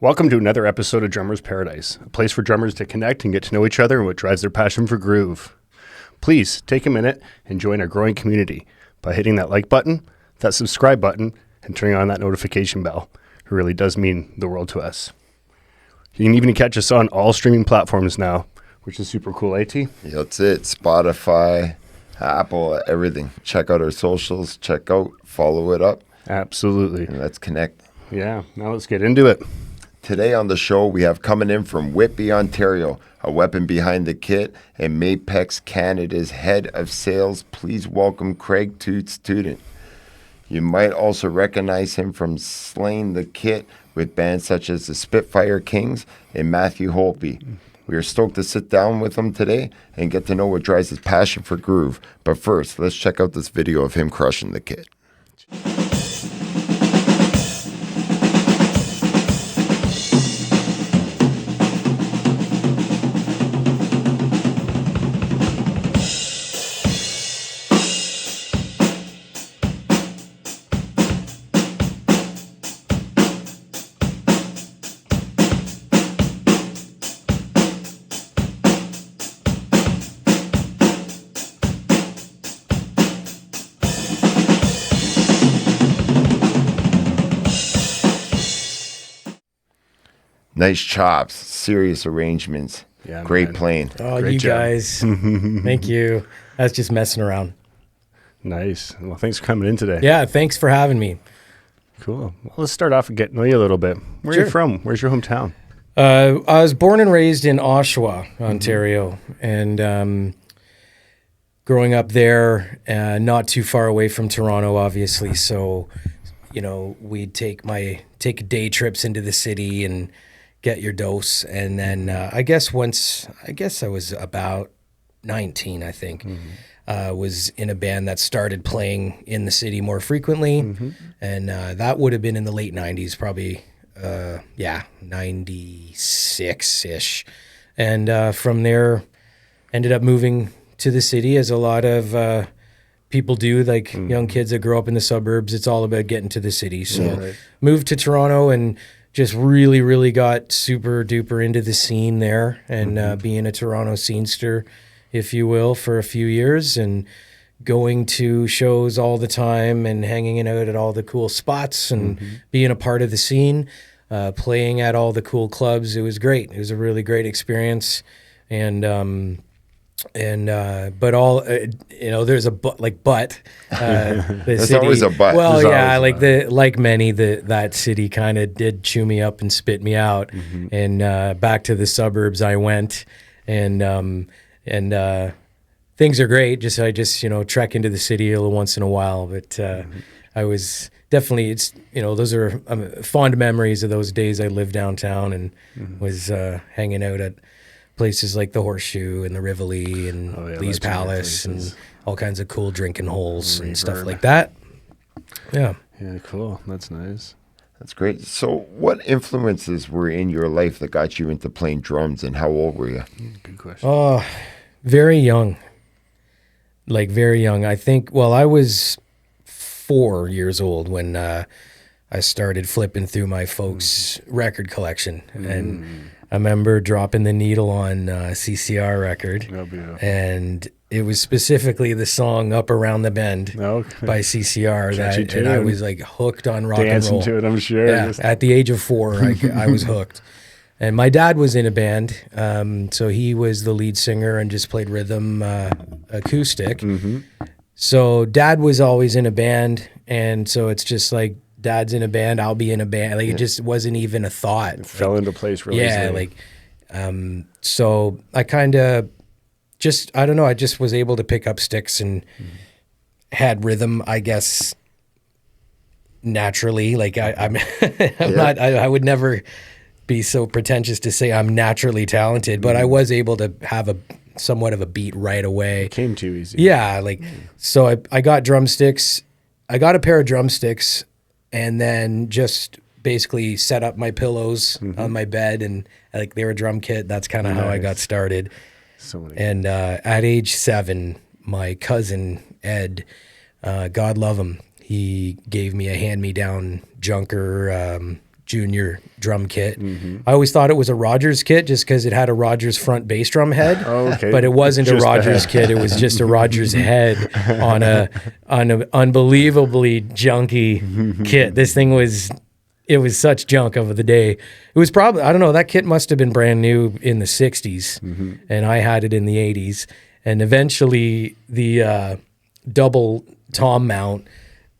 Welcome to another episode of Drummers Paradise, a place for drummers to connect and get to know each other and what drives their passion for groove. Please take a minute and join our growing community by hitting that like button, that subscribe button, and turning on that notification bell. It really does mean the world to us. You can even catch us on all streaming platforms now, which is super cool, AT. Yeah, that's it. Spotify, Apple, everything. Check out our socials. Check out, follow it up. Absolutely. And let's connect. Yeah, now let's get into it. Today on the show, we have coming in from Whitby, Ontario, a weapon behind the kit, and Mapex Canada's head of sales. Please welcome Craig Toutant. You might also recognize him from slaying the kit with bands such as the Spitfire Kings and Matthew Holtby. We are stoked to sit down with him today and get to know what drives his passion for groove. But first, let's check out this video of him crushing the kit. Nice chops, serious arrangements, Yeah, great man. playing. Oh, Great you job. guys. Thank you. That's just messing around. Nice. Well, thanks for coming in today. Yeah, thanks for having me. Cool. Well, let's start off and get to know you a little bit. Where are you Sure. from? Where's your hometown? I was born and raised in Oshawa, Ontario, and growing up there, not too far away from Toronto, obviously. So, you know, we'd take day trips into the city and get your dose. And then I guess I was about 19, I think. Was in a band that started playing in the city more frequently. And that would have been in the late 90s, probably, 96-ish. And from there, ended up moving to the city, as a lot of people do, like young kids that grow up in the suburbs. It's all about getting to the city. So moved to Toronto and just really, really got super duper into the scene there, and being a Toronto scenester, if you will, for a few years, and going to shows all the time and hanging out at all the cool spots and being a part of the scene, playing at all the cool clubs. It was great. It was a really great experience. But all, there's a but. The There's city, always a but. Well, There's yeah, always that city kind of did chew me up and spit me out. And back to the suburbs I went, and things are great. I just trek into the city a little once in a while. But I was definitely, those are fond memories of those days I lived downtown and was hanging out at places like the Horseshoe and the Rivoli and Lee's Palace and all kinds of cool drinking holes and stuff like that. Yeah. Yeah, cool. That's nice. That's great. So what influences were in your life that got you into playing drums, and how old were you? Good question. Oh, very young. Very young. I think, I was 4 years old when I started flipping through my folks' record collection. And I remember dropping the needle on a CCR record, and it was specifically the song "Up Around the Bend" by CCR. And I was hooked on rock Dancing and roll. to it, I'm sure. Yeah, at the age of 4, I was hooked. And my dad was in a band, so he was the lead singer and just played rhythm acoustic. So Dad was always in a band, and so it's just like, Dad's in a band, I'll be in a band. It just wasn't even a thought. It fell into place really easily. So I kind of I don't know, I just was able to pick up sticks and had rhythm, I guess, naturally. I would never be so pretentious to say I'm naturally talented, but I was able to have somewhat of a beat right away. It came too easy. Yeah, so I got drumsticks. I got a pair of drumsticks, and then just basically set up my pillows on my bed, and they were a drum kit. That's kind of how I got started. And at age 7, my cousin Ed, God love him, he gave me a hand-me-down Junker junior drum kit. I always thought it was a Rogers kit just because it had a Rogers front bass drum head. Oh, okay. But it wasn't a Just the Rogers kit. It was just a Rogers head on an unbelievably junky kit. This thing was, it was such junk of the day. It was probably, I don't know, that kit must have been brand new in the 60s, and I had it in the 80s. And eventually the double tom mount,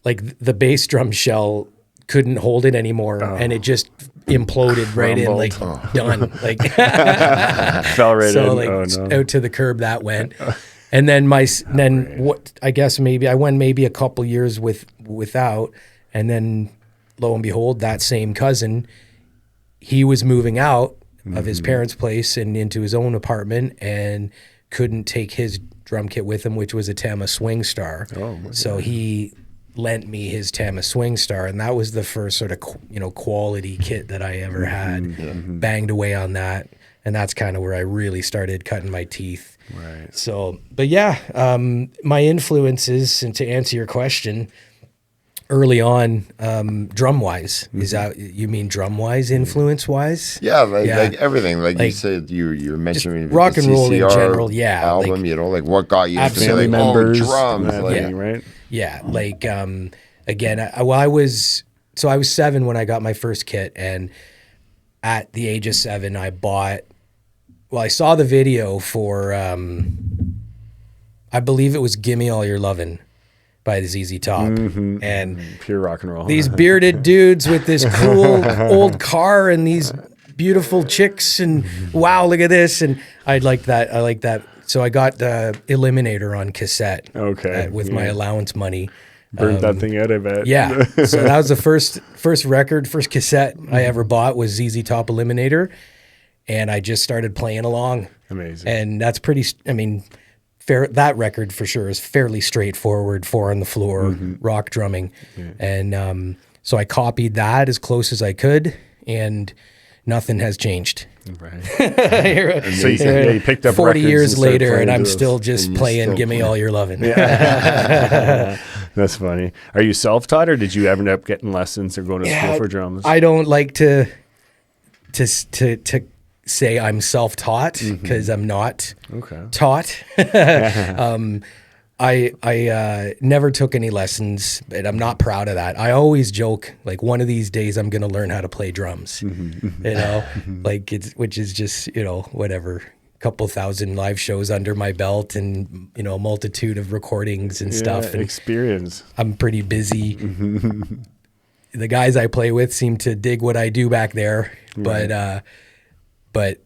like the bass drum shell couldn't hold it anymore, and it just imploded right in, like done, like Fell right so in. like Oh, no. out to the curb that went. And then what I guess maybe I went maybe a couple years without, and then lo and behold, that same cousin, he was moving out of his parents' place and into his own apartment, and couldn't take his drum kit with him, which was a Tama Swing Star. So he lent me his Tama Swing Star, and that was the first sort of quality kit that I ever had. Banged away on that, and that's kind of where I really started cutting my teeth. Right. So, but yeah, my influences, and to answer your question, early on, drum wise, is that, you mean drum wise, influence wise? Yeah, like everything. Like you said, you're mentioning rock the and roll in CCR general. Yeah, album. like, like what got you into Family like, members, drums? that Like, thing, right? yeah, like again, I was 7 when I got my first kit, and at the age of 7, I saw the video for I believe it was "Gimme All Your Lovin'" by the ZZ Top, and Pure rock and roll. these bearded dudes with this cool old car and these beautiful chicks, and wow, look at this, and I like that. So I got the Eliminator on cassette, with my allowance money. Burned that thing out, I bet. Yeah. So that was the first cassette I ever bought was ZZ Top Eliminator, and I just started playing along. Amazing. And that's that record for sure is fairly straightforward, 4 on the floor, rock drumming. Yeah. And so I copied that as close as I could, and nothing has changed. Right. So you picked up 40 records years and started later, playing and I'm those. still just playing still "Gimme play. All Your Lovin'." That's funny. Are you self-taught, or did you ever end up getting lessons or going to school for drums? I don't like to say I'm self-taught, because I'm not taught. I never took any lessons, and I'm not proud of that. I always joke, like, one of these days I'm going to learn how to play drums, like which is just, whatever, a couple thousand live shows under my belt, and, a multitude of recordings and stuff. And experience. I'm pretty busy. The guys I play with seem to dig what I do back there, but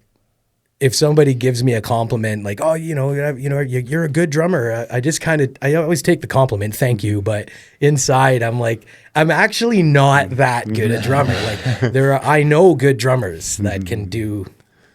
if somebody gives me a compliment, like, "Oh, you're a good drummer," I always take the compliment, thank you. But inside, I'm like, I'm actually not that good a drummer. Like, I know good drummers that can do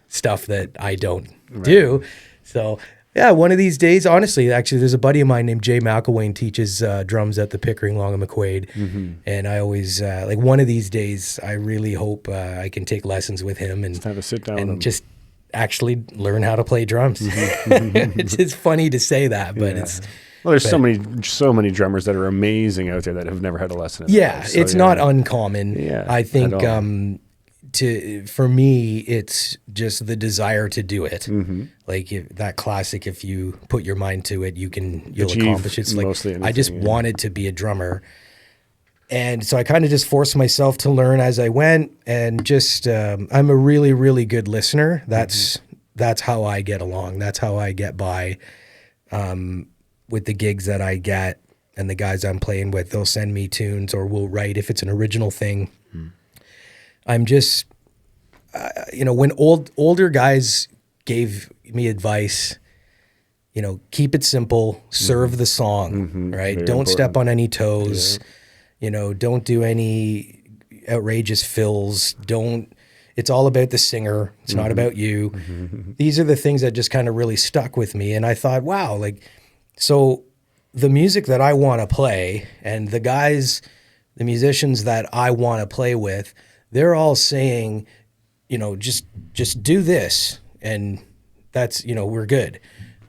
stuff that I don't do. So yeah, one of these days, honestly, actually, there's a buddy of mine named Jay McElwain teaches drums at the Pickering Long and McQuaid, and I always like, one of these days, I really hope I can take lessons with him and Just have a sit down and just actually learn how to play drums. It's funny to say that, but it's there's so many drummers that are amazing out there that have never had a lesson. It's not uncommon. Yeah, I think for me, it's just the desire to do it. Like that classic, if you put your mind to it, you'll accomplish it. It's like, I just wanted to be a drummer. And so I kind of just forced myself to learn as I went, and just I'm a really, really good listener. That's how I get along. That's how I get by with the gigs that I get, and the guys I'm playing with. They'll send me tunes, or we'll write if it's an original thing. I'm just, when older guys gave me advice, keep it simple, serve the song, right? Very Don't important. step on any toes. Don't do any outrageous fills. It's all about the singer. It's not about you. These are the things that just kind of really stuck with me. And I thought, wow, so the music that I want to play, and the musicians that I want to play with, they're all saying, just do this, and that's, we're good.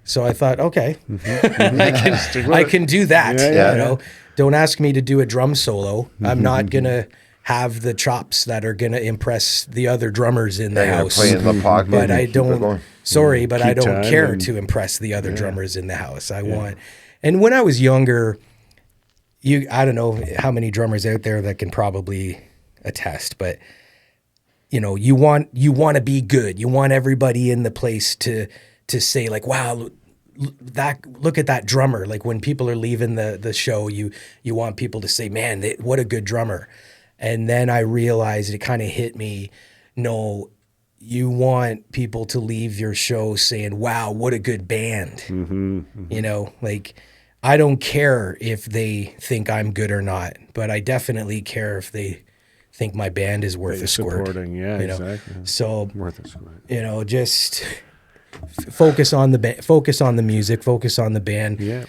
So I thought, okay, I can do that. Don't ask me to do a drum solo. I'm not gonna have the chops that are going to impress the other drummers in the They're gonna house. play in the pocket But and I keep it don't, going. sorry, but I Keep don't time care and- to impress the other drummers in the house. I want, and when I was younger, I don't know how many drummers out there that can probably attest, but you know, you want to be good. You want everybody in the place to say like, wow, look at that drummer. Like when people are leaving the show, you want people to say, man, what a good drummer. And then I realized, it kind of hit me, no, you want people to leave your show saying, wow, what a good band. You know, like I don't care if they think I'm good or not, but I definitely care if they think my band is worth a squirt. Supporting, yeah, you know? exactly. So, Worth a squirt. you know, just focus on focus on the music, focus on the band. Yeah.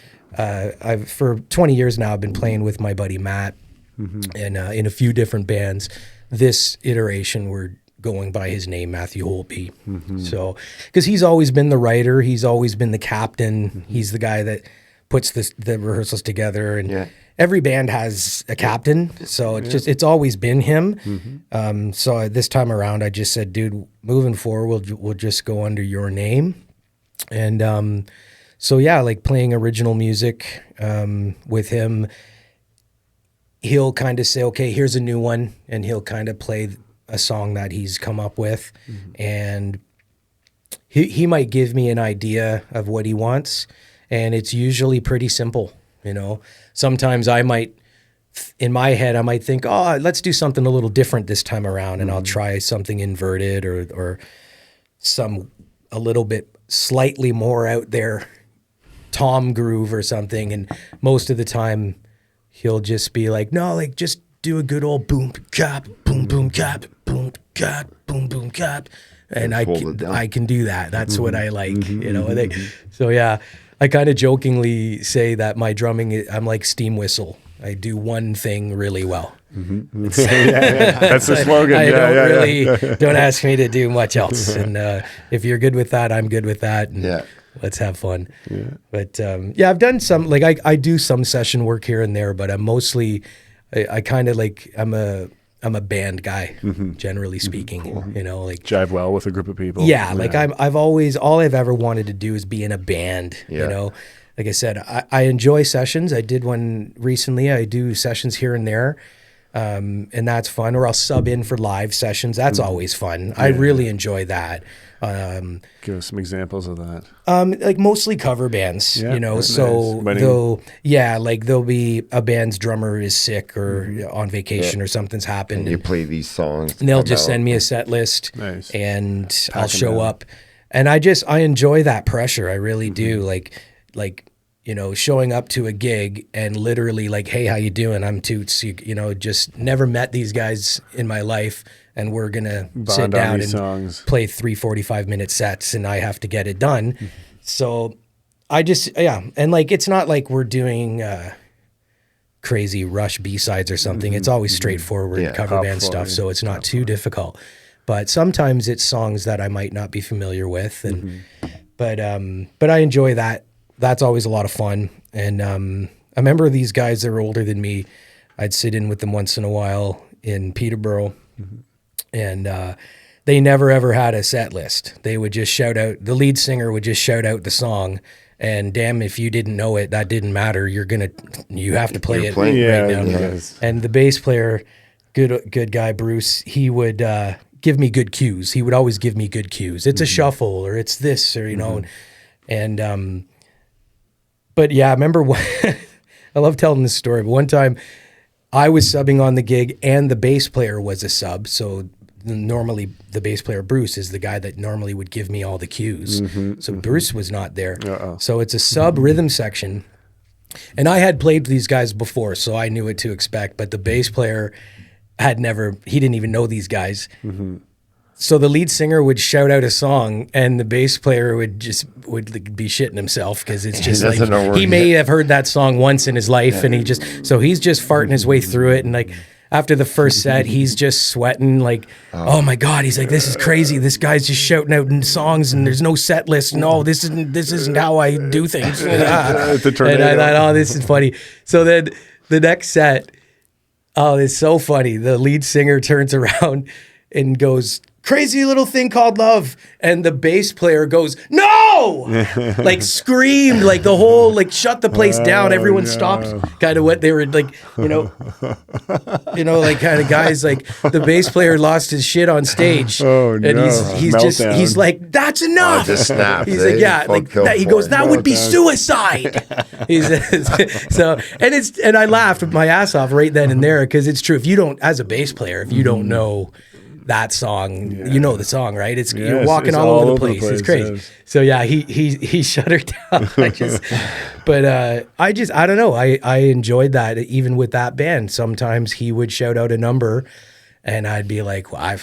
I've for 20 years now, I've been playing with my buddy Matt, and in a few different bands. This iteration, we're going by his name, Matthew Holtby. So, because he's always been the writer, he's always been the captain. He's the guy that puts the rehearsals together, and every band has a captain. So it's always been him. So this time around, I just said, dude, moving forward, we'll just go under your name. And so yeah, like playing original music with him, he'll kind of say, okay, here's a new one, and he'll kind of play a song that he's come up with, and he might give me an idea of what he wants, and it's usually pretty simple. You know, sometimes I might, in my head, I might think, oh, let's do something a little different this time around, and I'll try something inverted or a little bit slightly more out there tom groove or something, and most of the time he'll just be like, no, like just do a good old boom cap, boom boom cap, boom cap, boom boom cap, and I can do that. That's what I like, you know. So yeah, I kind of jokingly say that my drumming, I'm like steam whistle. I do one thing really well. That's the slogan. Don't ask me to do much else. And if you're good with that, I'm good with that. And let's have fun. But I've done some, like I do some session work here and there, but I'm mostly, I kind of like, I'm a band guy, generally speaking. Cool. You know, like jive well with a group of people. Yeah, like I've always, all I've ever wanted to do is be in a band. You know, like I said, I enjoy sessions. I did one recently. I do sessions here and there, and that's fun. Or I'll sub in for live sessions. That's always fun. I really enjoy that. Give us some examples of that. Like mostly cover bands, you know, so there'll be a band's drummer is sick or on vacation or something's happened. And you play these songs. And they'll just send me a set list and I'll show up. And I enjoy that pressure. I really do. Like, you know, showing up to a gig and literally like, hey, how you doing? I'm Toots. You know, just never met these guys in my life. And we're going to sit down and play 3 45-minute sets, and I have to get it done. So I just, and like, it's not like we're doing crazy Rush B-sides or something. It's always straightforward cover band stuff, so it's not too difficult. But sometimes it's songs that I might not be familiar with, and but I enjoy that. That's always a lot of fun. And I remember these guys that were older than me, I'd sit in with them once in a while in Peterborough. And they never ever had a set list. They would just shout out, the lead singer would just shout out the song, and damn if you didn't know it, that didn't matter. You have to play it right now. Yes. And the bass player, good guy Bruce, he would give me good cues. He would always give me good cues. It's a shuffle, or it's this, or you know. And but yeah, I remember I love telling this story. But one time I was subbing on the gig, and the bass player was a sub, so normally the bass player Bruce is the guy that normally would give me all the cues. So Bruce was not there. So it's a sub rhythm section, and I had played these guys before, so I knew what to expect, but the bass player he didn't even know these guys. So the lead singer would shout out a song, and the bass player would be shitting himself, because it's just like he may have heard that song once in his life, and he's just farting his way through it, and like after the first set, he's just sweating like, oh my God, he's like, this is crazy. This guy's just shouting out songs, and there's no set list. No, this isn't how I do things. And I thought, oh, this is funny. So then the next set, Oh, it's so funny. The lead singer turns around and goes, "Crazy little thing called love," and the bass player goes, "No!" Like screamed, like the whole, like shut the place down. Everyone stopped. Kind of what they were like, like kind of guys, like the bass player lost his shit on stage. Oh, and no. he's like, "That's enough." Just snapped, He's like, "Yeah," like that, he goes, "That would be suicide." He says, so, and I laughed my ass off right then and there, because it's true. If you don't, as a bass player, if you don't know that song, you know the song, right? You're walking it's all over the place. It's crazy. Yes. So yeah, he shut her down. I don't know. I enjoyed that even with that band. Sometimes he would shout out a number, and I'd be like, well,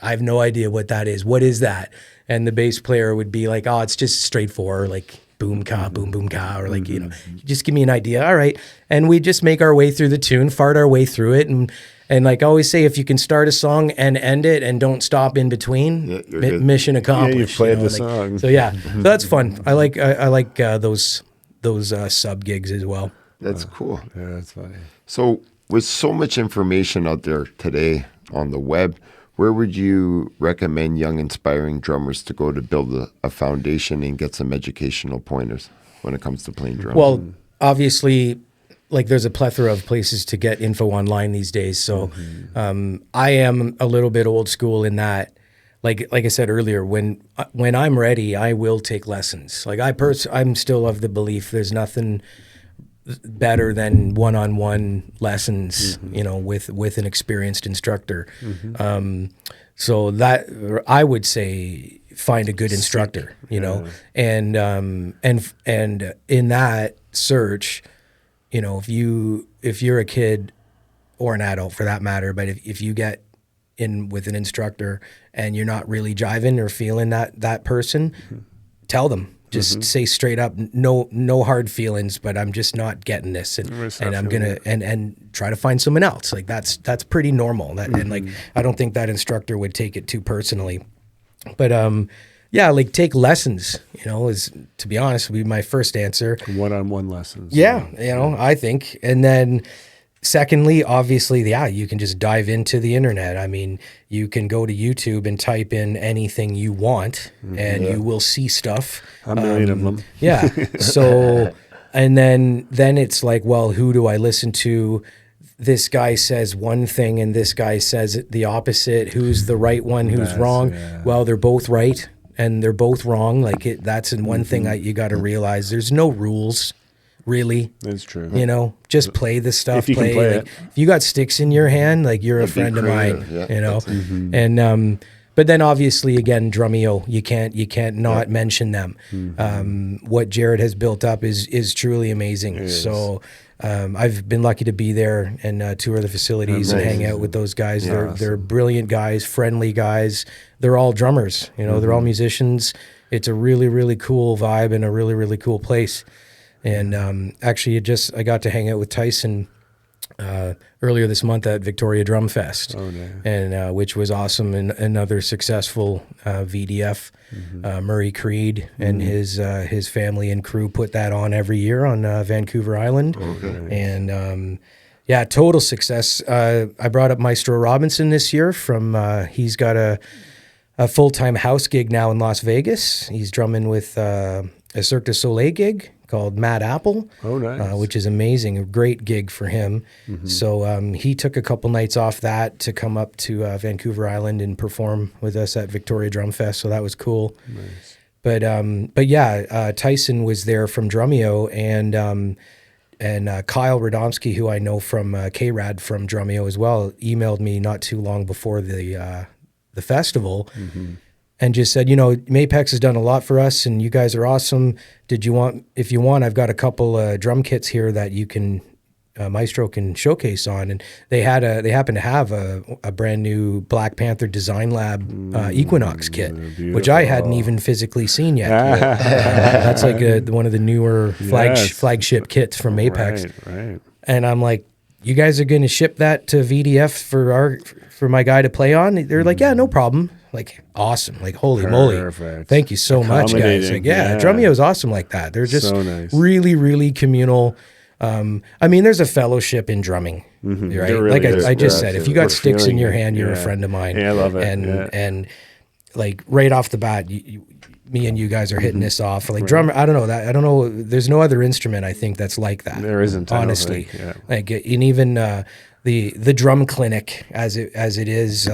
I've no idea what that is. What is that? And the bass player would be like, oh, it's just straightforward, like boom ka, boom boom ka, or like just give me an idea. All right, and we just make our way through the tune, fart our way through it, and like I always say, if you can start a song and end it and don't stop in between, mission accomplished. Yeah, you've played the song. So yeah, so that's fun. I like those sub gigs as well. That's cool. Yeah, that's funny. So with so much information out there today on the web, where would you recommend young inspiring drummers to go to build a foundation and get some educational pointers when it comes to playing drums? Well, obviously, like there's a plethora of places to get info online these days. So I am a little bit old school in that, like I said earlier, when I'm ready, I will take lessons. Like I'm still of the belief there's nothing better than one-on-one lessons, with an experienced instructor. So that I would say find a good instructor, and in that search, if you're a kid or an adult for that matter, but if you get in with an instructor and you're not really jiving or feeling that person, tell them. Just say straight up, no hard feelings, but I'm just not getting this, and I'm gonna and try to find someone else. Like that's pretty normal. And like I don't think that instructor would take it too personally, but yeah, like take lessons. Is to be honest would be my first answer. One-on-one lessons. Yeah, I think, and then. Secondly, obviously, you can just dive into the internet. I mean, you can go to YouTube and type in anything you want, and you will see stuff. A million of them. Yeah. So, and then it's like, well, who do I listen to? This guy says one thing, and this guy says the opposite. Who's the right one? Who's wrong? Yeah. Well, they're both right, and they're both wrong. Like that's one thing you got to realize. There's no rules. Really, that's true. Just play the stuff. If you can play it. If you got sticks in your hand, like you're a friend of mine. Yeah. And but then obviously again, Drumeo, you can't not mention them. What Jared has built up is truly amazing. So I've been lucky to be there and tour the facilities and hang out with those guys. Yeah, they're brilliant guys, friendly guys. They're all drummers. They're all musicians. It's a really really cool vibe and a really really cool place. And actually, I got to hang out with Tyson earlier this month at Victoria Drum Fest, and which was awesome. And another successful VDF, Murray Creed and his family and crew put that on every year on Vancouver Island. And total success. I brought up Maestro Robinson this year he's got a full-time house gig now in Las Vegas. He's drumming with a Cirque du Soleil gig called Mad Apple, which is amazing. A great gig for him. So he took a couple nights off that to come up to Vancouver Island and perform with us at Victoria Drum Fest. So that was cool. Nice. But yeah, Tyson was there from Drumeo, and Kyle Radomski, who I know from K-Rad from Drumeo as well, emailed me not too long before the festival. And just said, Mapex has done a lot for us, and you guys are awesome. If you want, I've got a couple drum kits here that you can, Maestro can showcase on. And they happen to have a brand new Black Panther Design Lab Equinox kit, which I hadn't even physically seen yet. That's like one of the newer flagship kits from Mapex. Right. And I'm like, you guys are going to ship that to VDF for my guy to play on? They're like, yeah, no problem. Like, awesome. Like, holy moly. Thank you so much, guys. Like, Drumeo is awesome like that. They're just really, really communal. I mean, there's a fellowship in drumming, right? There Like really is. I just Yeah, said, if you got we're sticks in feeling your it. hand, you're a Yeah. friend of mine. Yeah, I love it. And like right off the bat, me and you guys are hitting this off. Like drummer, I don't know. There's no other instrument I think that's like that. There isn't, I don't honestly. think, yeah. Like, and even the drum clinic as it is.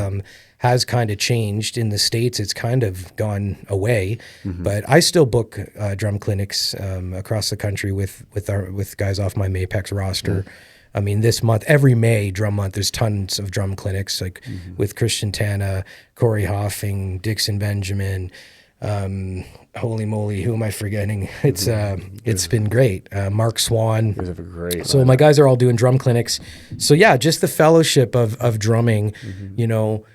Has kind of changed in the States. It's kind of gone away, but I still book drum clinics across the country with guys off my Mapex roster. I mean, this month, every May, drum month, there's tons of drum clinics, like with Christian Tana, Corey Hoffing, Dixon Benjamin. Holy moly, who am I forgetting? It's been great. Mark Swan. You guys have a great So my guys are all doing drum clinics. So yeah, just the fellowship of drumming, you know,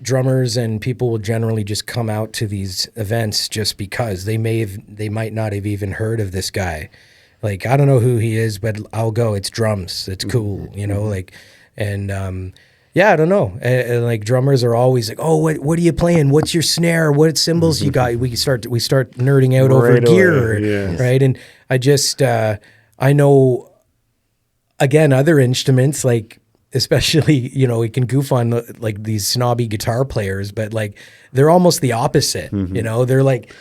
drummers and people will generally just come out to these events just because they might not have even heard of this guy. Like, I don't know who he is, but I'll go. It's drums. It's cool, you know, like, and, yeah, I don't know. And like drummers are always like, "Oh, what are you playing? What's your snare? What cymbals you got?" We start nerding out over Right gear, away, yes. right? And I just I know, again, other instruments, like, especially, you know, we can goof on like these snobby guitar players, but like they're almost the opposite. You know, they're like,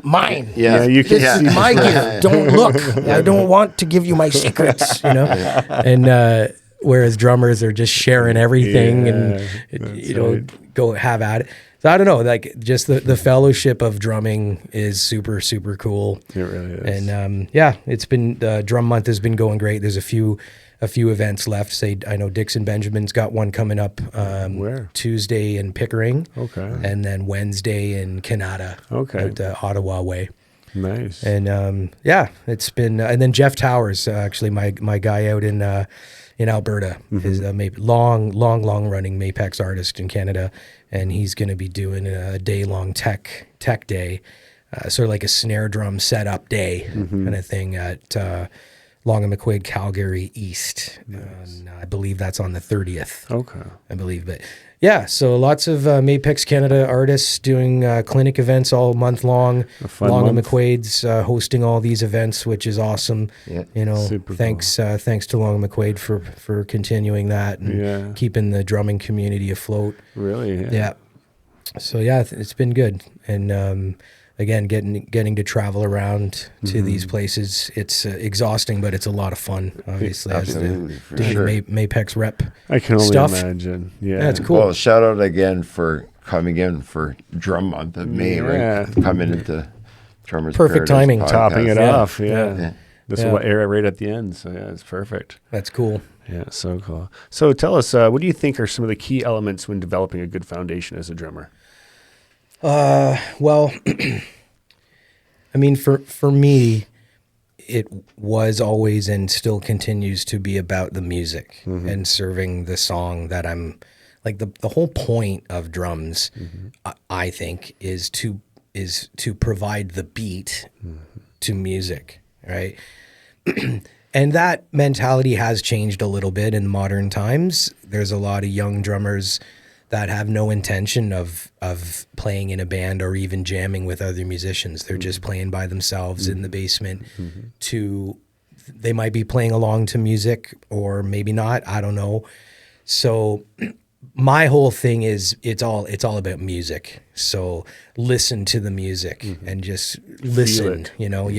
mine. Yeah, you can This see is my gear. Don't look. I don't want to give you my secrets. You know, and whereas drummers are just sharing everything and you know go have at it. So I don't know, like just the fellowship of drumming is super, super cool. It really is. And yeah, it's been drum month has been going great. There's a few events left. Say, I know Dixon Benjamin's got one coming up Where? Tuesday in Pickering. Okay. And then Wednesday in Canada. Okay. Out the Ottawa way. Nice. And yeah, it's been and then Jeff Towers, actually my guy out in Alberta, is a long running Mapex artist in Canada, and he's going to be doing a day-long tech day, sort of like a snare drum setup day kind of thing at Long and McQuaid, Calgary East. And I believe that's on the 30th. Okay. I believe, but yeah, so lots of Mapex Canada artists doing clinic events all month long. A fun Long and month. McQuaid's hosting all these events, which is awesome. Yeah. You know, Super thanks to Long and McQuaid for continuing that and keeping the drumming community afloat. Really? Yeah. So yeah, it's been good, and again, getting to travel around to these places, it's exhausting, but it's a lot a obviously, as Absolutely, for doing sure. Mapex rep. I can only stuff. imagine. Yeah. Yeah, it's cool. Well, shout out again for coming in for drum month of May, Yeah. right? Coming into Drummers Perfect Paradise timing. podcast. Topping it Yeah. off. Yeah. Yeah. This Yeah. will air right at the end. So yeah, it's perfect. That's cool. Yeah, so cool. So tell us, what do you think are some of the key elements when developing a good foundation as a drummer? Well, I mean, for me, it was always and still continues to be about the music and serving the song that I'm like the whole point of drums, I think, is to provide the beat to music, right? And that mentality has changed a little bit in modern times. There's a lot of young drummers that have no intention of playing in a band or even jamming with other musicians. They're just playing by themselves in the basement. They might be playing along to music or maybe not. I don't know. So my whole thing is it's all about music. So listen to the music and just listen, it. you know,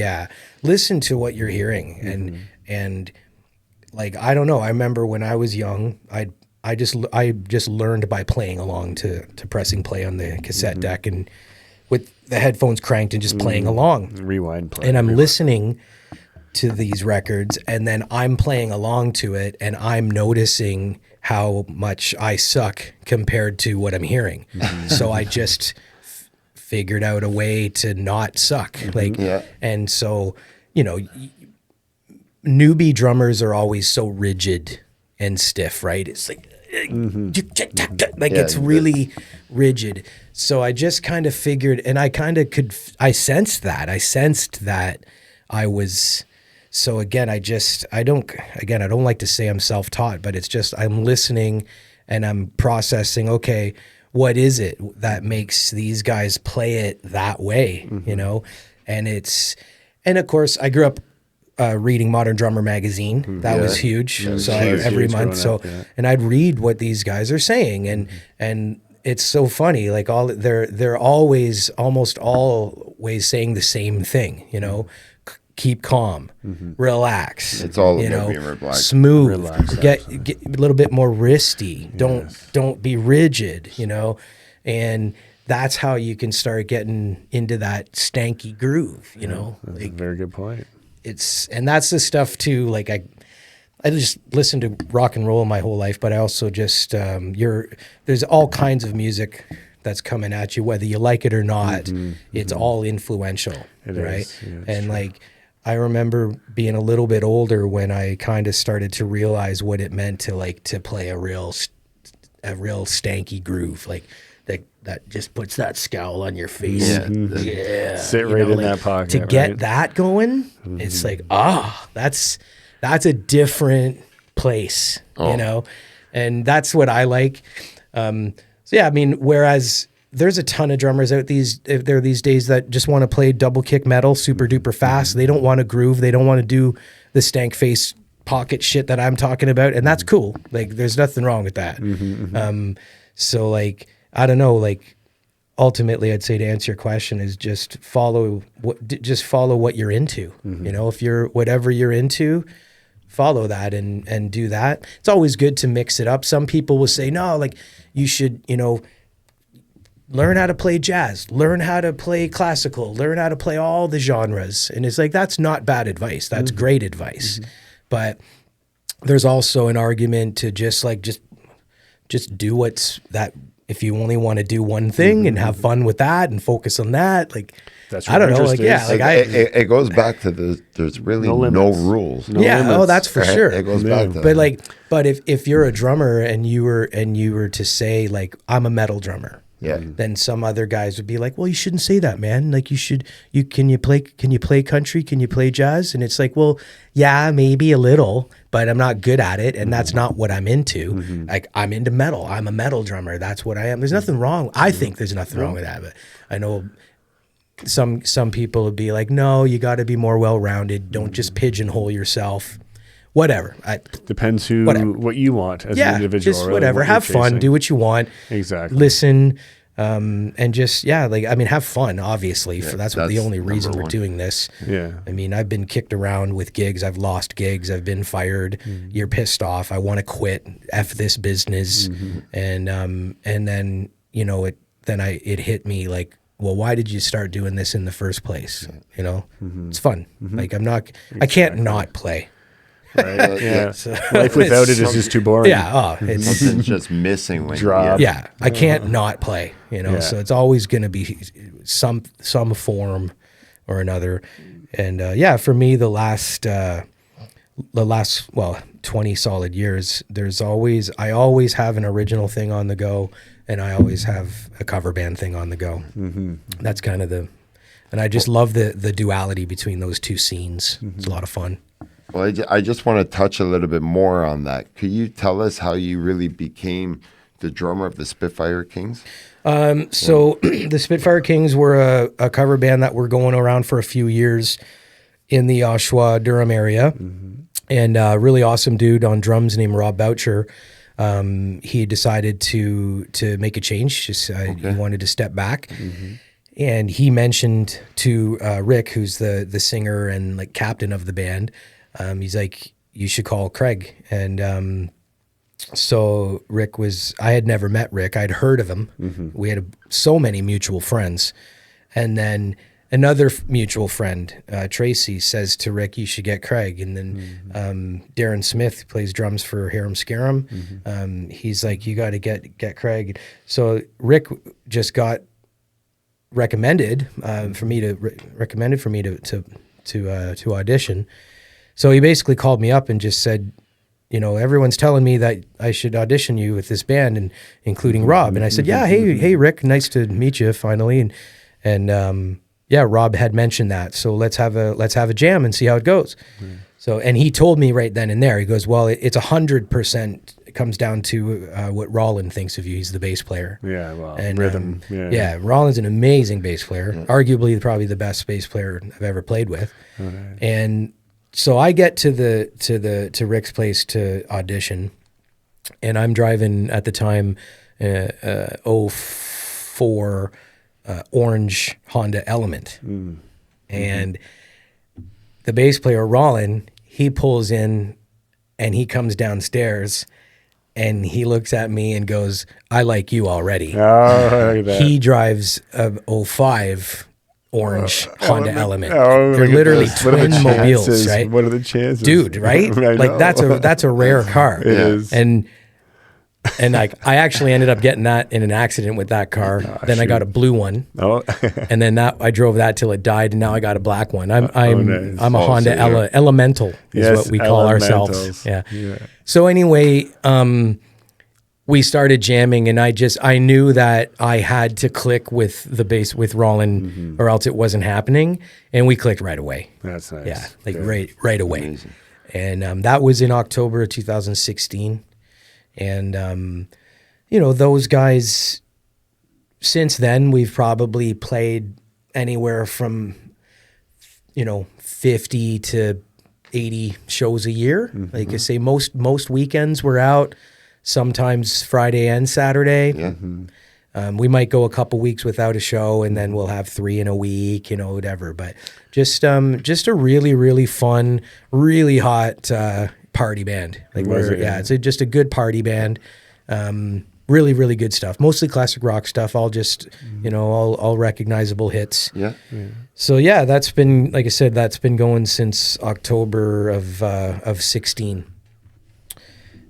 listen to what you're hearing. And like, I don't know. I remember when I was young, I just learned by playing along to pressing play on the cassette deck and with the headphones cranked and just playing along. Rewind play. And I'm listening to these records and then I'm playing along to it and I'm noticing how much I suck compared to what I'm hearing. So I just figured out a way to not suck. And so, you know, newbie drummers are always so rigid and stiff, right? It's like, it's really rigid. So I just kind of figured, and I kind of I sensed that I was, so again, I don't like to say I'm self-taught, but it's just, I'm listening and I'm processing, okay, what is it that makes these guys play it that way, you know? And of course I grew up reading Modern Drummer magazine. That was huge. So every huge month. growing So up, and I'd read what these guys are saying, and it's so funny. Like they're always almost always saying the same thing. You know, keep calm, relax. It's all you about know, being relaxed. smooth. Relax, Get a little bit more wristy. Don't be rigid. You know, and that's how you can start getting into that stanky groove. You know, That's a very good point. and that's the stuff too. Like I just listened to rock and roll my whole life, but I also just there's all kinds of music that's coming at you, whether you like it or not. It's all influential, right? Is. Yeah, and like I remember being a little bit older when I kind of started to realize what it meant to play a real stanky groove, like that just puts that scowl on your face. Yeah. Sit You right know, in like, that pocket. to get right? that going, it's like, that's a different place, you know? And that's what I like. So yeah, I mean, whereas there's a ton of drummers out these days that just want to play double kick metal super duper fast. They don't want to groove. They don't want to do the stank face pocket shit that I'm talking about. And that's cool. Like there's nothing wrong with that. So like, I don't know, like ultimately I'd say to answer your question is just follow what you're into. You know, if you're whatever you're into, follow that and do that. It's always good to mix it up. Some people will say, no, like you should, you know, learn how to play jazz, learn how to play classical, learn how to play all the genres. And it's like, that's not bad advice. That's great advice. But there's also an argument to just do what's that. If you only want to do one thing and have fun with that and focus on that, like, That's I don't know, interest like, yeah, is. like It goes back to there's really No no limits. rules. No yeah, limits. oh, that's for Right? sure. It goes back to But that. like, but if you're a drummer and you were to say like, I'm a metal drummer, Yeah. then some other guys would be like, well, you shouldn't say that, man. Like can you play country? Can you play jazz? And it's like, well, yeah, maybe a little, but I'm not good at it. And that's not what I'm into. Like I'm into metal. I'm a metal drummer. That's what I am. There's nothing wrong. I think there's nothing wrong with that, but I know some people would be like, no, you got to be more well-rounded. Don't just pigeonhole yourself. Whatever. Depends what you want as an individual. Just really, whatever. what you're Have fun. chasing. Do what you want. Exactly. Listen, and just like I mean, have fun. Obviously, that's the that's only reason number we're one. doing this. Yeah. I mean, I've been kicked around with gigs. I've lost gigs. I've been fired. You're pissed off. I want to quit. F this business. And then you know it hit me like, well, why did you start doing this in the first place? You know, it's fun. Like I can't not play. Right. Yeah. Life without it is just too boring. Yeah. It's Something's just missing when Drop. yeah. I can't not play. You know, Yeah. so it's always going to be some form or another. And for me, the last 20 solid years, I always have an original thing on the go, and I always have a cover band thing on the go. That's kind of and I just love the duality between those two scenes. It's a lot of fun. Well, I just want to touch a little bit more on that. Could you tell us how you really became the drummer of the Spitfire Kings? So the Spitfire Kings were a cover band that were going around for a few years in the Oshawa, Durham area. And a really awesome dude on drums named Rob Boucher. He decided to make a change. He wanted to step back. And he mentioned to Rick, who's the singer and like captain of the band, he's like, you should call Craig. And so I had never met Rick. I'd heard of him. We had so many mutual friends. And then another mutual friend, Tracy, says to Rick, you should get Craig. And then Darren Smith, who plays drums for Harum Scarum, he's like, you got to get Craig. So Rick just got recommended for me to audition. So he basically called me up and just said, you know, everyone's telling me that I should audition you with this band, and including Rob. And I said, yeah, hey, Rick, nice to meet you finally. And Rob had mentioned that. So let's have a jam and see how it goes. So, and he told me right then and there, he goes, well, it's 100%. It comes down to what Roland thinks of you. He's the bass player. Yeah, well, And rhythm. Roland's an amazing bass player, arguably probably the best bass player I've ever played with. And so I get to Rick's place to audition, and I'm driving at the time, 04 orange Honda Element, and the bass player Rollin, he pulls in, and he comes downstairs, and he looks at me and goes, "I like you already." Oh, look at that. He drives a 05 orange Honda Element. Oh, They're look at literally this. What are the twin mobiles, chances? right? What are the chances? Dude, right? I Like know. that's a rare car. It is. And like I actually ended up getting that in an accident with that car. Then I got a blue one, Oh, and then I drove that till it died, and now I got a black one. I'm nice. I'm a Honda so you're- Elemental is Yes, what we call ourselves. Elementals. Yeah. Yeah. So anyway, we started jamming, and I knew that I had to click with the bass with Rollin, or else it wasn't happening, and we clicked right away. that's nice. Yeah, like right away. Amazing. And that was in October of 2016. And, those guys, since then, we've probably played anywhere from, 50 to 80 shows a year. Like I say, most weekends we're out, sometimes Friday and Saturday. Yeah. We might go a couple weeks without a show, and then we'll have 3 in a week, whatever. But just a really, really fun, really hot party band. Like it's just a good party band. Really, really good stuff. Mostly classic rock stuff. All just all recognizable hits. Yeah. So yeah, that's been, like I said, that's been going since October of 16.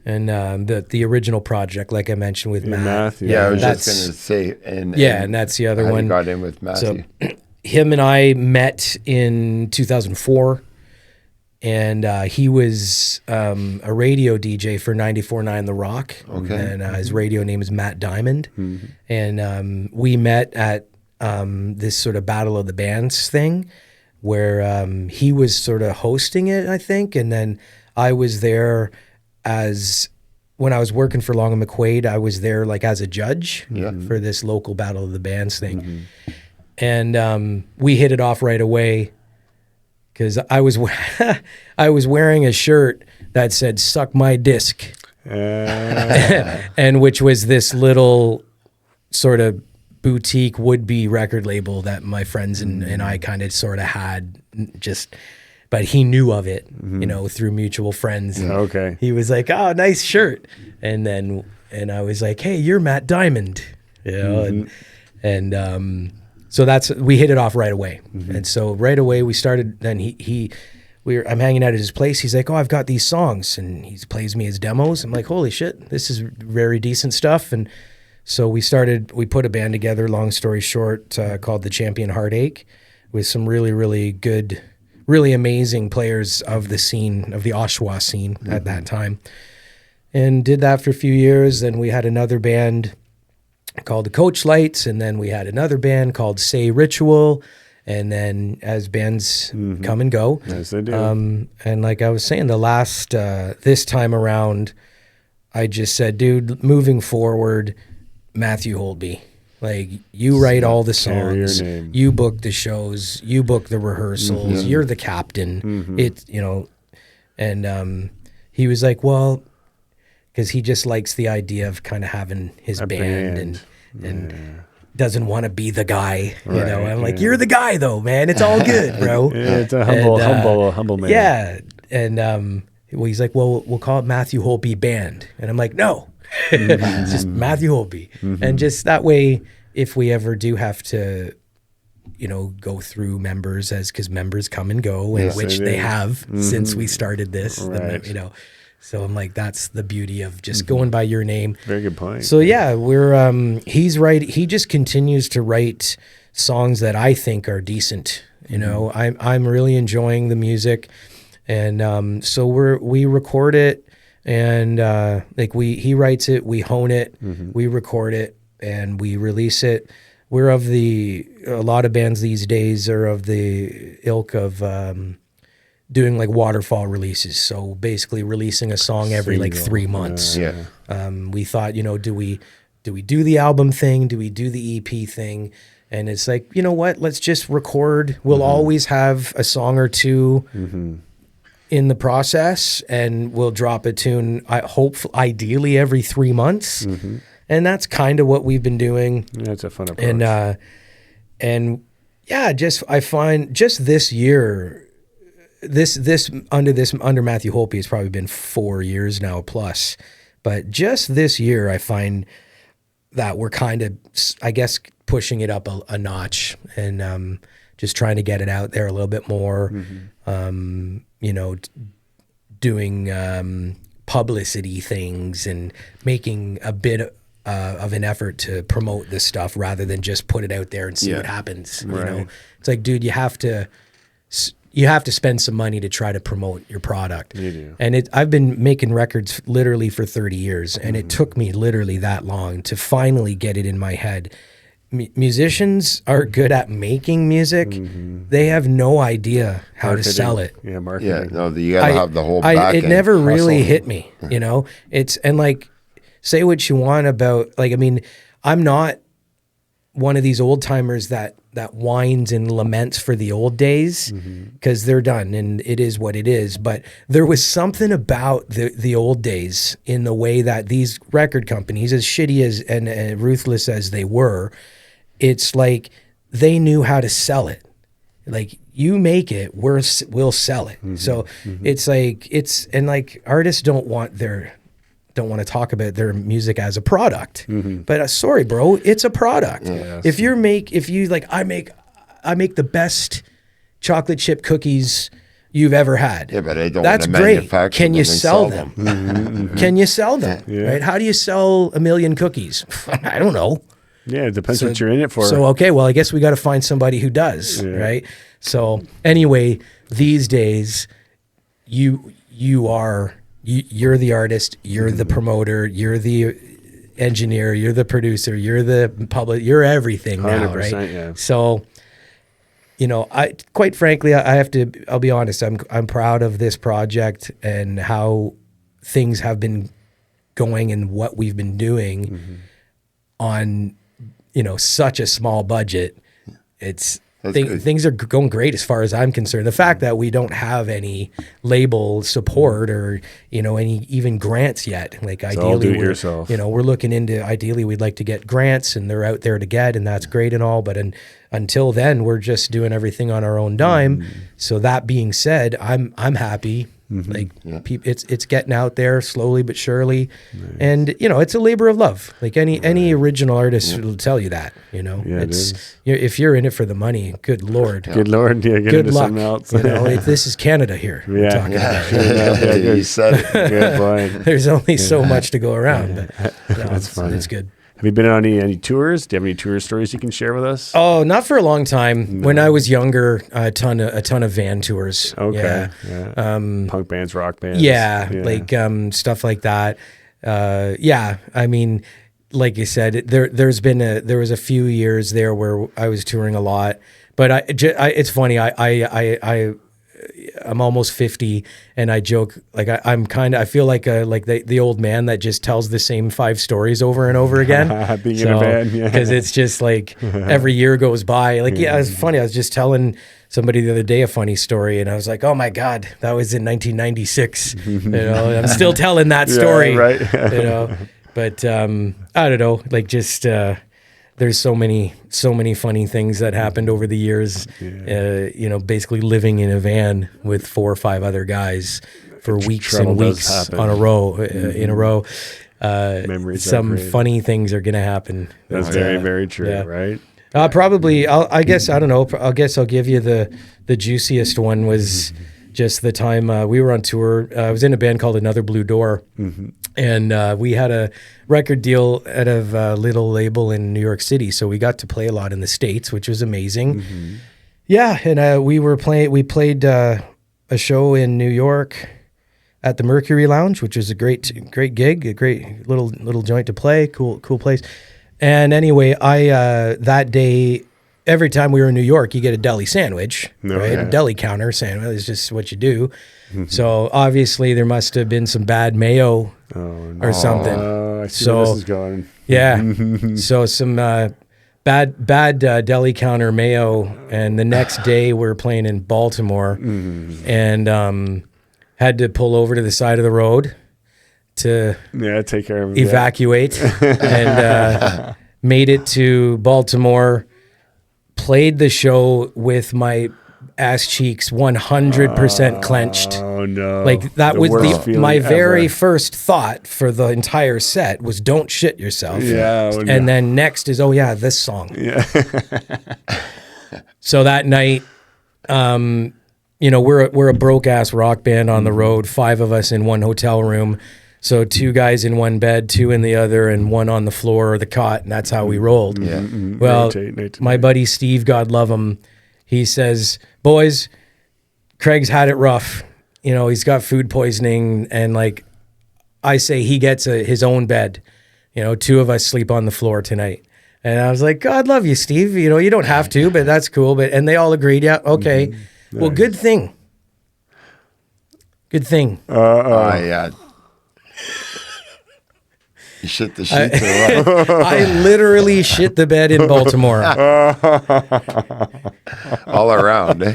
And the original project, like I mentioned with Matt. Yeah, I was just that's- going to say. And that's the other how one. you got in with Matthew. So him and I met in 2004, and he was a radio DJ for 94.9 The Rock. Okay. And his radio name is Matt Diamond. And we met at this sort of Battle of the Bands thing, where he was sort of hosting it, I think, and then I was there when I was working for Long and McQuaid, I was there like as a judge for this local Battle of the Bands thing. And we hit it off right away, because I was wearing a shirt that said "Suck My Disc," and which was this little sort of boutique would-be record label that my friends and I kind of sort of had but he knew of it, through mutual friends. Okay. He was like, "Oh, nice shirt." And I was like, "Hey, you're Matt Diamond." So we hit it off right away. And so right away we started, then I'm hanging out at his place. He's like, "Oh, I've got these songs." And he plays me his demos. I'm like, "Holy shit, this is very decent stuff." And so we put a band together, long story short, called the Champion Heartache, with some really, really good, really amazing players of the scene, of the Oshawa scene at that time. And did that for a few years. Then we had another band called the Coach Lights, and then we had another band called Say Ritual. And then as bands come and go. Yes, they do. And like I was saying, this time around, I just said, "Dude, moving forward, Matthew Holtby. Like, you write all the Carry your songs, name. you book the shows, you book the rehearsals, you're the captain." And he was like, "Well," because he just likes the idea of kind of having his band and doesn't want to be the guy, I'm like, "You're the guy though, man. It's all good, bro." Yeah, it's a humble man. Yeah. And he's like, "Well, we'll call it Matthew Holtby Band." And I'm like, "No, it's just Matthew Holtby." And just that way, if we ever do have to, go through members, because members come and go, and Yes, which they they do. have since we started this, Right. So I'm like, that's the beauty of just going by your name. Very good point. So yeah, he just continues to write songs that I think are decent. I'm really enjoying the music. And so we record it, and he writes it, we hone it, we record it, and we release it. We're a lot of bands these days are of the ilk of doing like waterfall releases. So basically releasing a song every like 3 months. We thought, do we do the album thing? Do we do the EP thing? And it's like, you know what? Let's just record. We'll always have a song or two in the process, and we'll drop a tune, I hope, ideally every 3 months. And that's kind of what we've been doing. Yeah, that's a fun approach. And yeah, I find just this year, under Matthew Holpe, it's probably been 4 years now plus. But just this year, I find that we're kind of, I guess, pushing it up a notch, and just trying to get it out there a little bit more. Doing publicity things and making a bit of an effort to promote this stuff rather than just put it out there and see what happens. Right. You know, it's like, dude, you have to spend some money to try to promote your product. You do. And I've been making records literally for 30 years, and it took me literally that long to finally get it in my head. Musicians are good at making music. They have no idea how to sell it. Yeah, marketing. Yeah, no, you gotta have the whole back It end never really hustle. hit me, you know? And like, say what you want about, like, I mean, I'm not one of these old timers that whines and laments for the old days, because they're done and it is what it is. But there was something about the old days in the way that these record companies, as shitty as and ruthless as they were, it's like they knew how to sell it. Like, you make it, we'll sell it. So it's like, and like, artists don't want to talk about their music as a product. But sorry, bro, it's a product. Yes. If you like, I make the best chocolate chip cookies you've ever had. Yeah, but I don't That's want to great. manufacture Can you them and sell them? Can you sell them? Yeah. Right? How do you sell 1 million cookies? I don't know. Yeah, it depends what you're in it for. So, okay, well, I guess we got to find somebody who does, right? So anyway, these days, you're the artist, you're the promoter, you're the engineer, you're the producer, you're the public, you're everything now, right? Yeah. So, you know, quite frankly, I'll be honest, I'm proud of this project and how things have been going and what we've been doing on, you know, such a small budget. Things are going great as far as I'm concerned. The fact that we don't have any label support or, you know, any even grants yet. Like, It's all ideally, do it yourself. you know, we're looking into, ideally we'd like to get grants, and they're out there to get, and that's great and all. But until then, we're just doing everything on our own dime. So that being said, I'm happy. Like, it's getting out there slowly but surely. Nice. And, you know, it's a labor of love. Like any original artist will tell you that, you know. Yeah, if you're in it for the money, good Lord. Good Lord, yeah, get Good into luck. something else. You know, this is Canada here. We're talking about. Yeah, good. You said it. Good point. There's only so much to go around. But, no, That's funny. It's good. Have you been on any tours? Do you have any tour stories you can share with us? Oh, not for a long time. No. When I was younger, a ton of van tours. Okay. Yeah. Punk bands, rock bands. Yeah. Like stuff like that. Yeah. I mean, like you said, there was a few years there where I was touring a lot. But it's funny. I'm almost 50, and I joke, like, I feel like the old man that just tells the same 5 stories over and over again. Being in a band, yeah. Because it's just like every year goes by. Like, yeah, it's funny. I was just telling somebody the other day a funny story, and I was like, oh my God, that was in 1996. You know, I'm still telling that story. Right. You know, but I don't know, like, just there's so many funny things that happened over the years. You know, basically living in a van with 4 or 5 other guys for weeks and weeks in a row. Memories. Some funny things are gonna happen. That's very, very true. Right. Probably. I guess I don't know. I guess I'll give you the juiciest one was just the time we were on tour. I was in a band called Another Blue Door. And we had a record deal out of a little label in New York City, so we got to play a lot in the States, which was amazing. Yeah, and we played a show in New York at the Mercury Lounge, which was a great gig, a great little joint to play, cool place. And anyway, I that day, every time we were in New York, you get a deli sandwich, right? A deli counter sandwich is just what you do. So obviously there must have been some bad mayo or something. I see where this is going. Yeah. So some bad deli counter mayo, and the next day we're playing in Baltimore, and had to pull over to the side of the road to take care of evacuate, and made it to Baltimore. Played the show with my ass cheeks 100% clenched. Oh no! Like that was my feeling very ever. first thought for the entire set was "Don't shit yourself." Yeah, and then next is this song. Yeah. So that night, we're a broke ass rock band on the road. 5 of us in one hotel room. So 2 guys in one bed, 2 in the other, and 1 on the floor or the cot, and that's how we rolled. Yeah. Well, Rotate. my buddy Steve, God love him, he says, "Boys, Craig's had it rough. He's got food poisoning," and like I say, he gets his own bed. 2 of us sleep on the floor tonight. And I was like, "God love you, Steve. You don't have to, but that's cool." And they all agreed, yeah, okay. Mm-hmm. Well, good thing. Good thing. Yeah. You shit the sheets or what? I literally shit the bed in Baltimore. All around. Eh?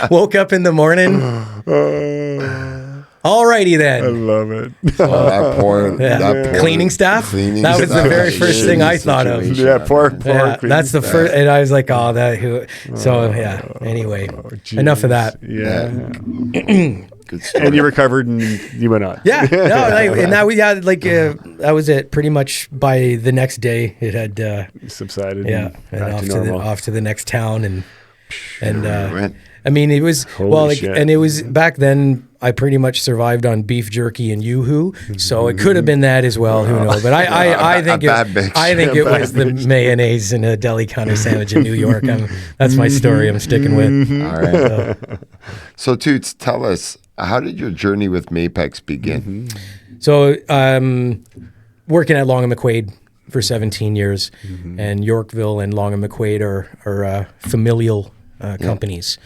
Woke up in the morning. Alrighty then. I love it. That poor Cleaning staff? That was the very first thing I thought of. Yeah, poor. That's the first, and I was like, "Oh, that." So yeah. Anyway, enough of that. Yeah. Good story. And you recovered and you went on. Yeah. No. And now that was it. Pretty much by the next day, it had Subsided. and back to normal. off to the next town and Went. I mean, it was shit. and it was back then. I pretty much survived on beef jerky and Yoo-hoo, so it could have been that as well. Who knows? But I think it was the mayonnaise in a deli counter sandwich in New York. That's my story. I'm sticking with. All right. So, Toots, tell us, how did your journey with Mapex begin? So, working at Long and McQuaid for 17 years, and Yorkville and Long and McQuaid are familial companies.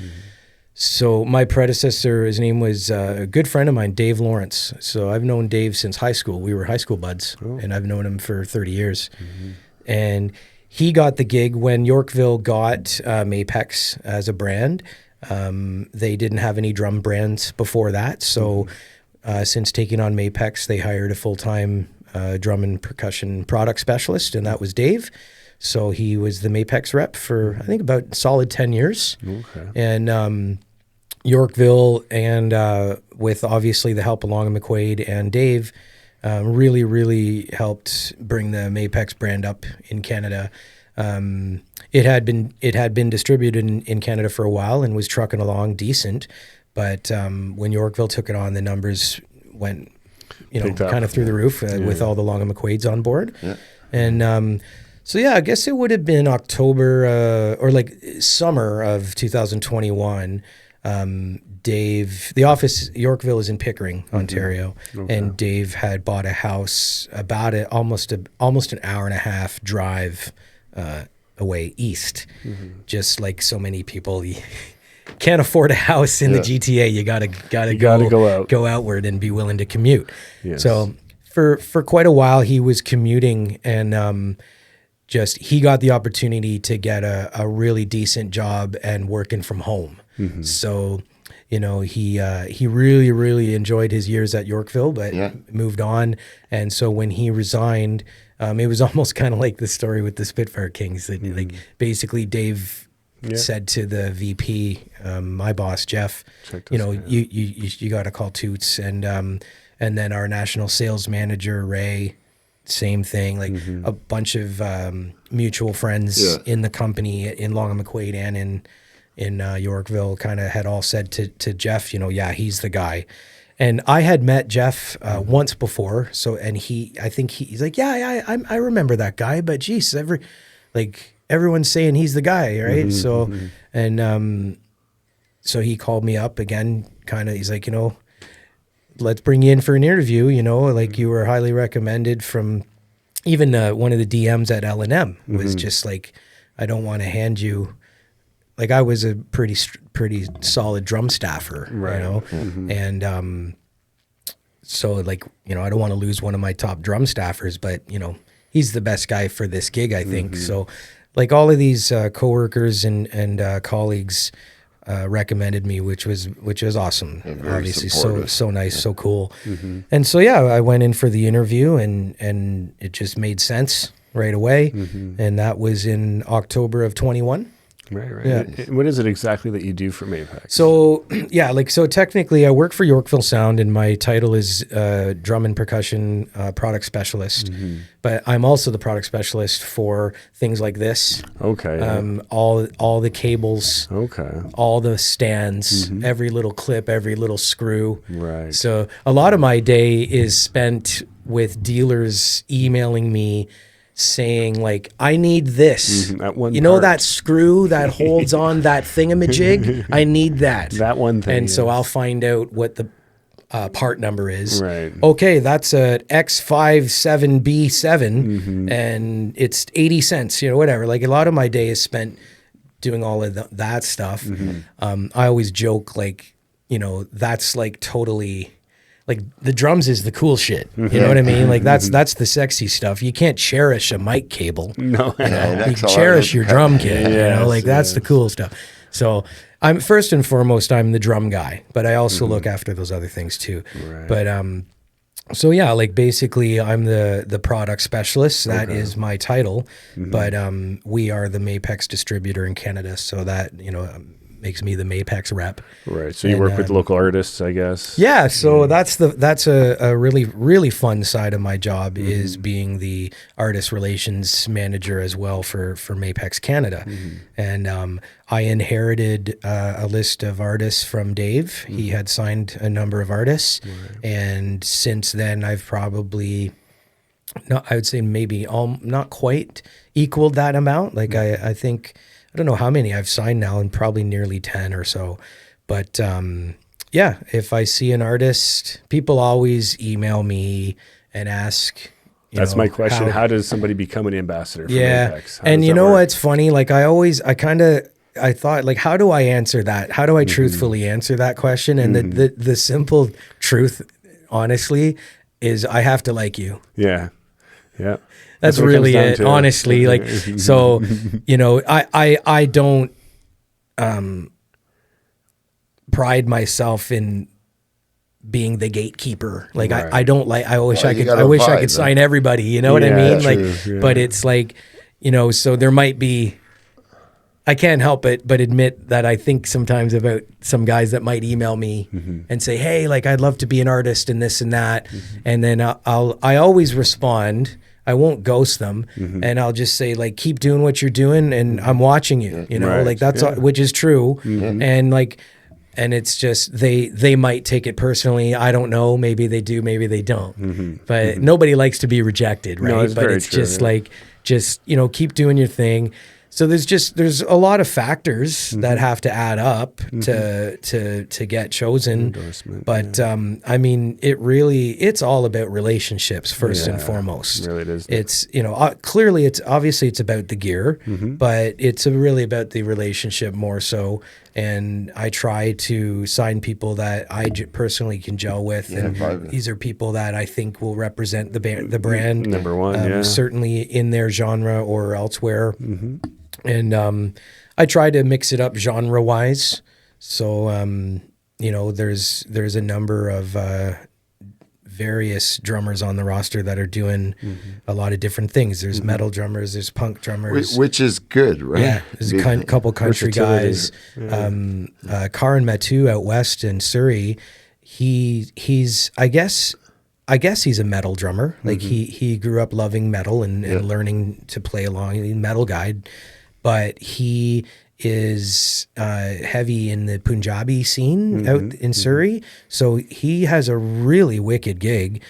So my predecessor, his name was a good friend of mine, Dave Lawrence. So I've known Dave since high school. We were high school buds, and I've known him for 30 years. And he got the gig when Yorkville got Mapex as a brand. They didn't have any drum brands before that. So since taking on Mapex, they hired a full-time drum and percussion product specialist, and that was Dave. So he was the Mapex rep for, I think, about solid 10 years. Okay. And Yorkville, and with obviously the help of Long and McQuaid and Dave, really, really helped bring the Mapex brand up in Canada. It had been distributed in Canada for a while and was trucking along decent, but when Yorkville took it on, the numbers went, kind of through the roof with all the Long and McQuaids on board. Yeah. And so yeah, I guess it would have been October or like summer of 2021. Dave, the office Yorkville is in Pickering, Ontario, and Dave had bought a house about almost an hour and a half drive away east. Just like so many people, you can't afford a house in the GTA. You gotta go outward and be willing to commute. Yes. So for quite a while he was commuting, and he got the opportunity to get a really decent job and working from home. So, he really, really enjoyed his years at Yorkville, but moved on. And so when he resigned, it was almost kind of like the story with the Spitfire Kings. That, like, basically Dave said to the VP, my boss, Jeff, you got to call Toots. And then our national sales manager, Ray, same thing, like a bunch of mutual friends in the company in Long and McQuaid and in Yorkville kind of had all said to Jeff, he's the guy. And I had met Jeff once before. So, and I think he's like, I remember that guy, but geez, everyone's saying he's the guy. Right. So he called me up again, he's like, let's bring you in for an interview, like you were highly recommended from even one of the DMs at L&M was just like, I don't want to hand you, like I was a pretty solid drum staffer, and so like, I don't want to lose one of my top drum staffers, but he's the best guy for this gig, I think. So like all of these coworkers and colleagues, recommended me, which was awesome. very Obviously, supportive. so nice, so cool. And so yeah, I went in for the interview, and it just made sense right away. And that was in October of 21. Right. Yeah. And what is it exactly that you do for Mapex? So yeah, so technically I work for Yorkville Sound, and my title is drum and percussion product specialist. But I'm also the product specialist for things like this. Okay. All the cables, Okay. all the stands, every little clip, every little screw. Right. So a lot of my day is spent with dealers emailing me saying like, I need this. That one you know part. that screw that holds on that thingamajig? I need that. That one thing. And so yes. I'll find out what the part number is. Right. Okay, that's a X57B7 and it's 80 cents, whatever. Like a lot of my day is spent doing all of that stuff. I always joke like, that's like totally... Like the drums is the cool shit. You know what I mean? Like that's the sexy stuff. You can't cherish a mic cable. No. You cherish your drum kit. Yes, That's the cool stuff. So I'm first and foremost, I'm the drum guy, but I also look after those other things too. Right. But so yeah, like basically I'm the product specialist. That is my title. But we are the Mapex distributor in Canada. So that, makes me the Mapex rep. Right. So you work with local artists, I guess. Yeah, so that's a really, really fun side of my job is being the artist relations manager as well for Mapex Canada. And I inherited a list of artists from Dave. He had signed a number of artists. And since then I've probably, I would say maybe not quite equaled that amount. Like I think, I don't know how many I've signed now, and probably nearly 10 or so. But yeah, if I see an artist, people always email me and ask. That's my question. How does somebody become an ambassador for Yeah, Mapex? How and does you that know work? what's funny? Like I thought, like, how do I answer that? How do I truthfully answer that question? And the simple truth, honestly, is I have to like you. Yeah. Yeah. That's what it really comes down it, to. honestly. Like, so, I don't pride myself in being the gatekeeper. Like, Right. I don't like, I wish Well, I you could, gotta I wish I abide, could though. sign everybody, you know what I Yeah, mean? Like, true, yeah. but it's like, so there might be, I can't help it but admit that I think sometimes about some guys that might email me and say, hey, like, I'd love to be an artist and this and that. And then I always respond. I won't ghost them, and I'll just say, like, keep doing what you're doing, and I'm watching you. Right. Like that's all, which is true. And like, and it's just they might take it personally. I don't know. Maybe they do. Maybe they don't. But nobody likes to be rejected, right? No, it's but very it's true, just yeah. like, keep doing your thing. So there's a lot of factors that have to add up to get chosen. Endorsement, But I mean, it's all about relationships first and Yeah, foremost. really it is. It's clearly it's about the gear, but it's really about the relationship more so. And I try to sign people that I personally can gel with, and vibe. these are people that I think will represent the brand Number one, certainly in their genre or elsewhere. And I try to mix it up genre wise. So, there's a number of various drummers on the roster that are doing a lot of different things. There's metal drummers, there's punk drummers. Which is good, right? Yeah, there's a couple country guys. Karan Matu out west in Surrey, he's I guess he's a metal drummer. Like he grew up loving metal and learning to play along. He's a metal guy, but he is heavy in the Punjabi scene out in Surrey. So he has a really wicked gig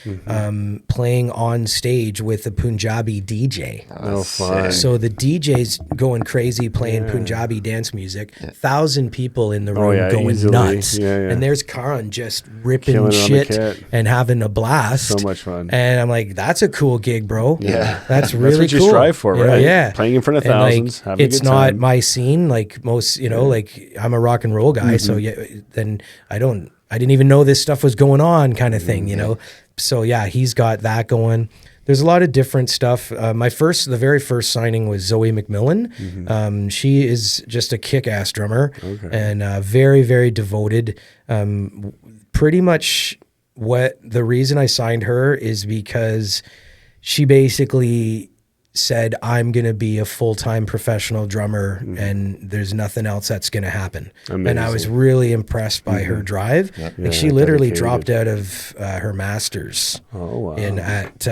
playing on stage with a Punjabi DJ. Oh, fun. So the DJ's going crazy playing Punjabi dance music. 1,000 people in the room going easily. nuts. Yeah. And there's Karan just ripping Killing it on the shit kit. and having a blast. So much fun. And I'm like, that's a cool gig, bro. Yeah. That's really what you cool. strive for, right? Yeah. Playing in front of And, like, thousands, having a it's good not time. my scene. Like most, like I'm a rock and roll guy. So then I didn't even know this stuff was going on kind of thing, So yeah, he's got that going. there's a lot of different stuff. The very first signing was Zoe McMillan. She is just a kick-ass drummer and very, very devoted. Pretty much the reason I signed her is because she basically said, I'm going to be a full-time professional drummer and there's nothing else that's going to happen. Amazing. And I was really impressed by her drive. Like she literally dropped out of her master's at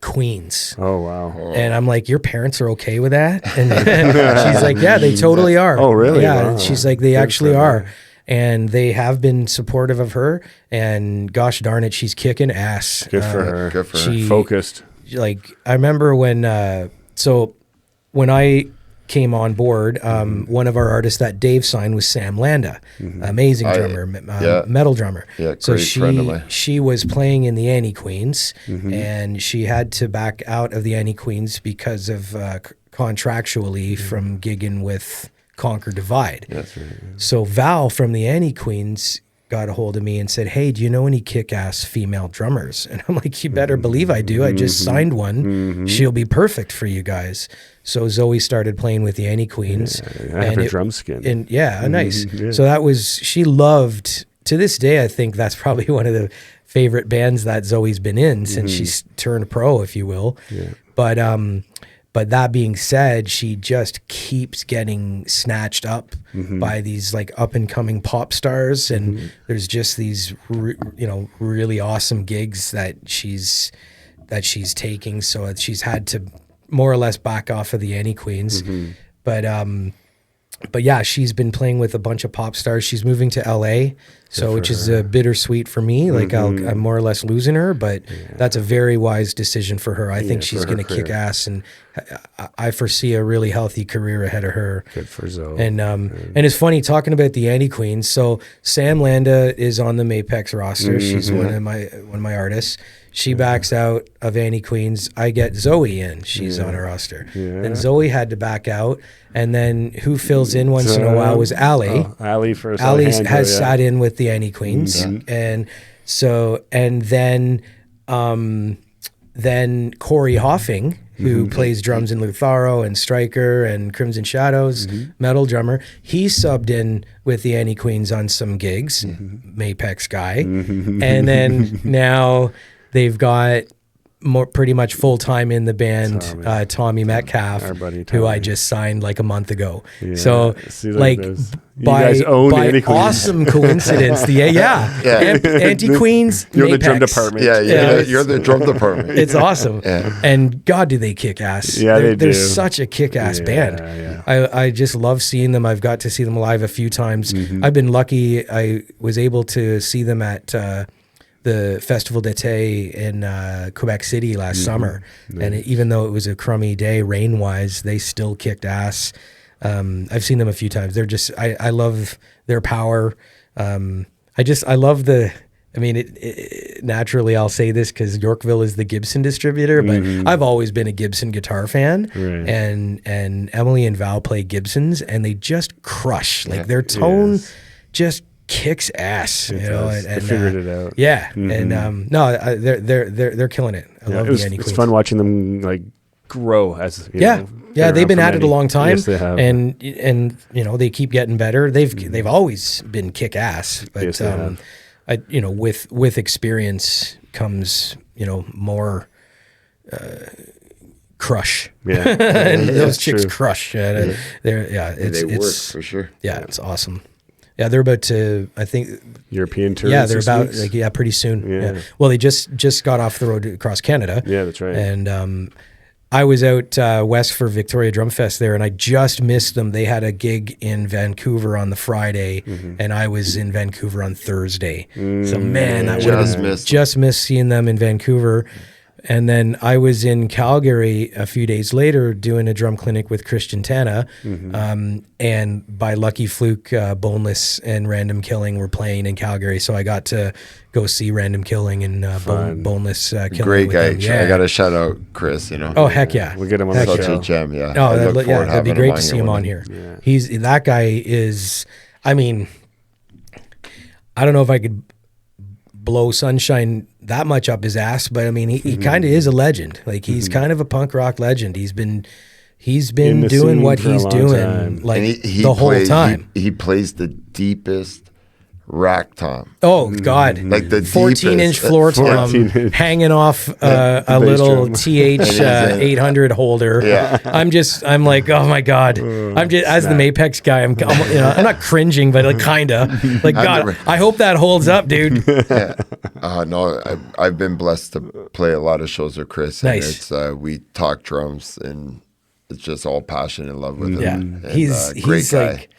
Queens. Oh, wow. And I'm like, your parents are okay with that? And she's like, yeah, they totally are. Oh, really? Yeah. Wow. She's like, they actually are. And they have been supportive of her. And gosh darn it, she's kicking ass. Good for her. Good for her. Focused. Like, I remember when I came on board, one of our artists that Dave signed was Sam Landa, amazing drummer, metal drummer. Yeah, so great friend of mine. she was playing in the Annie Queens, and she had to back out of the Annie Queens because of contractually from gigging with Conquer Divide. That's right. So Val from the Annie Queens got a hold of me and said, hey, do you know any kick-ass female drummers? And I'm like, you better believe I do. I just signed one. She'll be perfect for you guys. So Zoe started playing with the Annie Queens. I have her drum skin. And nice. Yeah. So she loved, to this day, I think that's probably one of the favorite bands that Zoe's been in since she's turned pro, if you will. Yeah. But that being said, she just keeps getting snatched up by these like up and coming pop stars, and there's just these really awesome gigs that she's taking. So she's had to more or less back off of the Annie Queens, but yeah, she's been playing with a bunch of pop stars. She's moving to LA, which is bittersweet for me. Like I'm more or less losing her, but that's a very wise decision for her. I think she's going to kick ass, and I foresee a really healthy career ahead of her. Good for Zoe. And it's funny talking about the Annie Queens. So Sam Landa is on the Mapex roster. She's one of my artists. She backs out of Annie Queens. I get Zoe in. She's on her roster. Yeah. And Zoe had to back out. And then who fills in once in a while was Allie. Allie first. Allie has sat in with the Annie Queens. And then Corey Hoffing, who plays drums in Lutharo and Striker and Crimson Shadows, metal drummer. He subbed in with the Annie Queens on some gigs, Mapex guy. And then now they've got pretty much full-time in the band, Tommy Metcalf, our buddy who Tommy. I just signed like a month ago. Yeah. So like by awesome coincidence, Anti-Queens, you're Mapex. the drum department. You're the drum department. It's awesome. And God, do they kick ass. Yeah, they do. They're such a kick-ass band. Yeah. I just love seeing them. I've got to see them live a few times. I've been lucky. I was able to see them at the Festival d'été in Quebec City last summer. And even though it was a crummy day rain-wise, they still kicked ass. I've seen them a few times. They're just, I love their power. I love naturally I'll say this because Yorkville is the Gibson distributor, but I've always been a Gibson guitar fan. Right. And Emily and Val play Gibsons, and they just crush. Like their tone just kicks ass, and they figured it out. Yeah, and they're killing it. I love the Annie Queens. It's fun watching them like grow as you know, they've been at it a long time. Yes, they have. And they keep getting better. They've always been kick ass, but yes, with experience comes more crush. Yeah, and those chicks true. crush. They work for sure. Yeah, it's awesome. Yeah, they're about to, I think, European tour. Yeah, they're about pretty soon. Yeah. Well, they just got off the road across Canada. Yeah, that's right. And I was out west for Victoria Drum Fest there, and I just missed them. They had a gig in Vancouver on the Friday, and I was in Vancouver on Thursday. So man, I just missed seeing them in Vancouver. And then I was in Calgary a few days later doing a drum clinic with Christian Tana. And by lucky fluke, Boneless and Random Killing were playing in Calgary. So I got to go see Random Killing and Boneless Killing. Great guy. Yeah. I got to shout out Chris, Oh, heck yeah. We'll get him on the show. Such a gem, yeah. Oh, that'd be great to see him on here. Yeah. That guy is, I mean, I don't know if I could blow sunshine that much up his ass, but I mean, he kind of is a legend. Like he's kind of a punk rock legend. He's been doing what he's doing like the whole time. He plays the deepest rack tom. Oh God! Like the 14-inch floor tom hanging off a little TH 800 holder. Yeah. I'm like, oh my God! I'm just as the Mapex guy. I'm not cringing, but like kinda like God. I hope that holds up, dude. No, I've been blessed to play a lot of shows with Chris. And Nice. We talk drums, and it's just all passion and love with him. Yeah, And, he's great guy. like.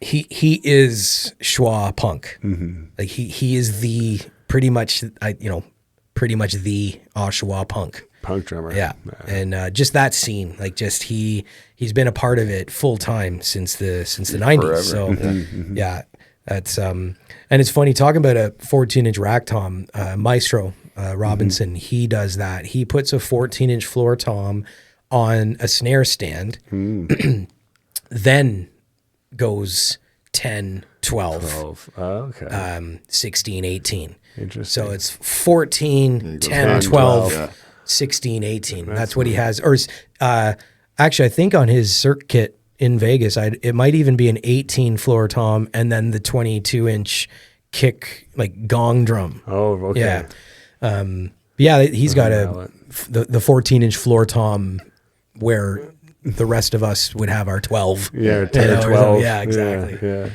He is schwa punk. Like he is the pretty much the Oshawa punk drummer. Yeah. And just that scene, like just he's been a part of it full time since the 90s. Forever. So yeah, that's and it's funny talking about a 14-inch rack tom. Maestro Robinson, he does that. He puts a 14-inch floor tom on a snare stand, then goes 10, 12, 16, 18. Interesting. So it's 14, 10, 12, 16, 18. That's what he has. Or actually, I think on his circuit in Vegas, it might even be an 18 floor tom and then the 22-inch kick, like gong drum. Oh, okay. Yeah. He's got the 14-inch floor tom where the rest of us would have our 12. Yeah, 10 or 12. Yeah, exactly. Yeah.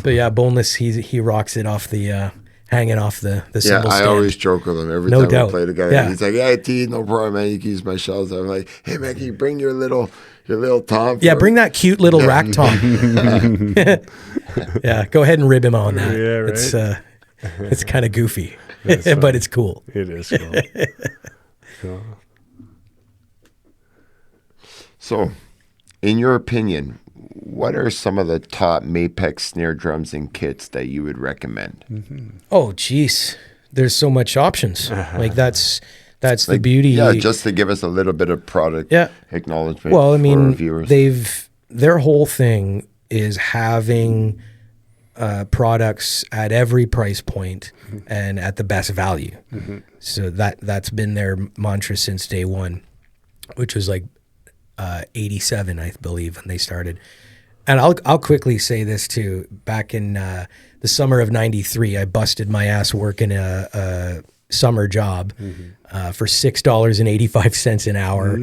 But yeah, Boneless, he rocks it off the hanging off the cymbal stand. I always joke with him every No time doubt. we play together. Yeah. He's like, "Yeah, T, no problem, man. You can use my shells." I'm like, "Hey, man, can you bring your little tom?" Yeah, bring that cute little rack tom. Yeah, go ahead and rib him on that. Yeah, right. It's kind of goofy, but it's cool. It is cool. Cool. So, in your opinion, what are some of the top Mapex snare drums and kits that you would recommend? Oh, geez, there's so much options. Like that's the beauty. Yeah, just to give us a little bit of product acknowledgement. Well, I for mean, our viewers. their whole thing is having products at every price point and at the best value. So that's been their mantra since day one, which was like 87, I believe, when they started. And I'll quickly say this too. Back in the summer of '93, I busted my ass working a summer job for $6.85 an hour,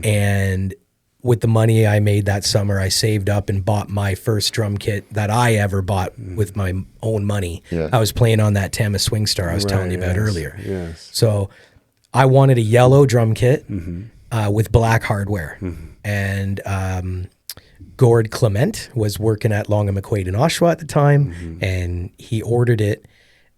and with the money I made that summer, I saved up and bought my first drum kit that I ever bought with my own money. Yeah. I was playing on that Tama Swing Star I was telling you about earlier. Yes. So I wanted a yellow drum kit with black hardware. And Gord Clement was working at Long and McQuaid in Oshawa at the time, and he ordered it.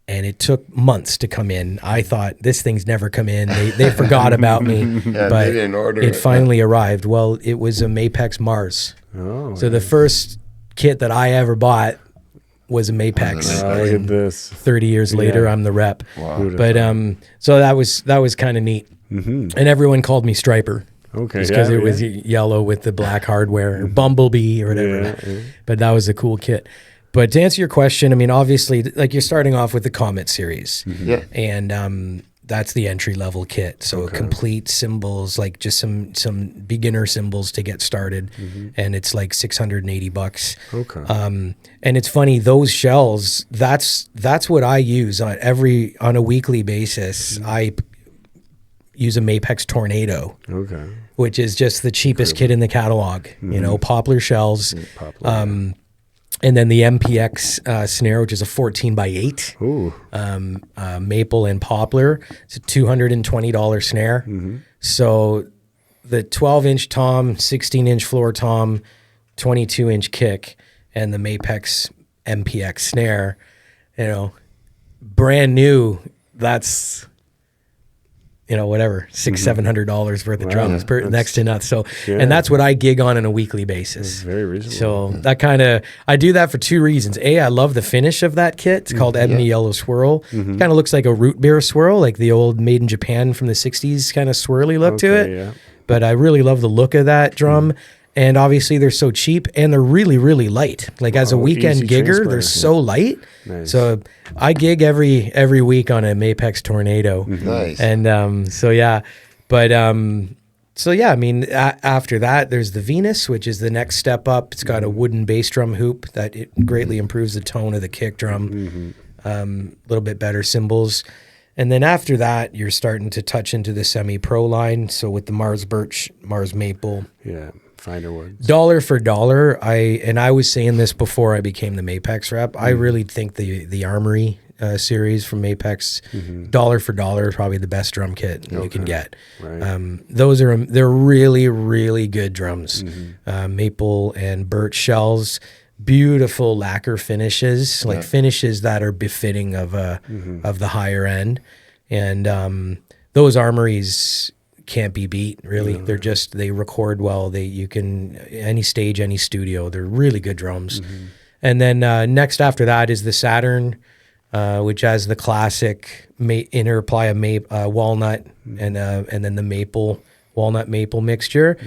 And it took months to come in. I thought this thing's never come in. They forgot about me, but they didn't order it. finally arrived. Well, it was a Mapex Mars. Oh, So the first kit that I ever bought was a Mapex. look at this. 30 years later, I'm the rep. Wow. But so that was kind of neat. And everyone called me Striper. Okay. Because it was yellow with the black hardware, or Bumblebee or whatever. Yeah. But that was a cool kit. But to answer your question, I mean, obviously, like you're starting off with the Comet series, Yeah. and that's the entry level kit. So complete cymbals, like just some beginner cymbals to get started, and it's like $680. Okay. And it's funny, those shells. That's what I use on a weekly basis. I use a Mapex Tornado. Okay. Which is just the cheapest kit in the catalog. You know, poplar shells. Poplar. And then the MPX snare, which is a 14x8, Ooh. maple and poplar. It's a $220 snare. So the 12-inch tom, 16-inch floor tom, 22-inch kick, and the Mapex MPX snare, you know, brand new, that's, you know, whatever, $600-700 worth of drums, next to nuts. So, and that's what I gig on a weekly basis. Very reasonable. So that I do that for two reasons. A, I love the finish of that kit. It's called Ebony Yellow Swirl. It kind of looks like a root beer swirl, like the old Made in Japan from the 60s kind of swirly look to it. Yeah. But I really love the look of that drum. And obviously they're so cheap and they're really, really light. Like as a weekend easy gigger, transport, they're so light. Nice. So I gig every week on a Mapex Tornado. Nice. And so yeah, but so yeah, I mean, after that, there's the Venus, which is the next step up. It's got a wooden bass drum hoop that it greatly improves the tone of the kick drum. A little bit better cymbals. And then after that, you're starting to touch into the semi-pro line. So with the Mars Birch, Mars Maple. Yeah, finer words. Dollar for dollar, I was saying this before I became the Mapex rep, I really think the Armory series from Mapex, dollar for dollar, is probably the best drum kit you can get. Right. They're really, really good drums. Maple and birch shells, beautiful lacquer finishes, like finishes that are befitting of the higher end. And those Armories can't be beat, really. They're just, they record well. You can, any stage, any studio, they're really good drums. And then next after that is the Saturn, which has the classic inner ply of walnut and then the maple, walnut maple mixture.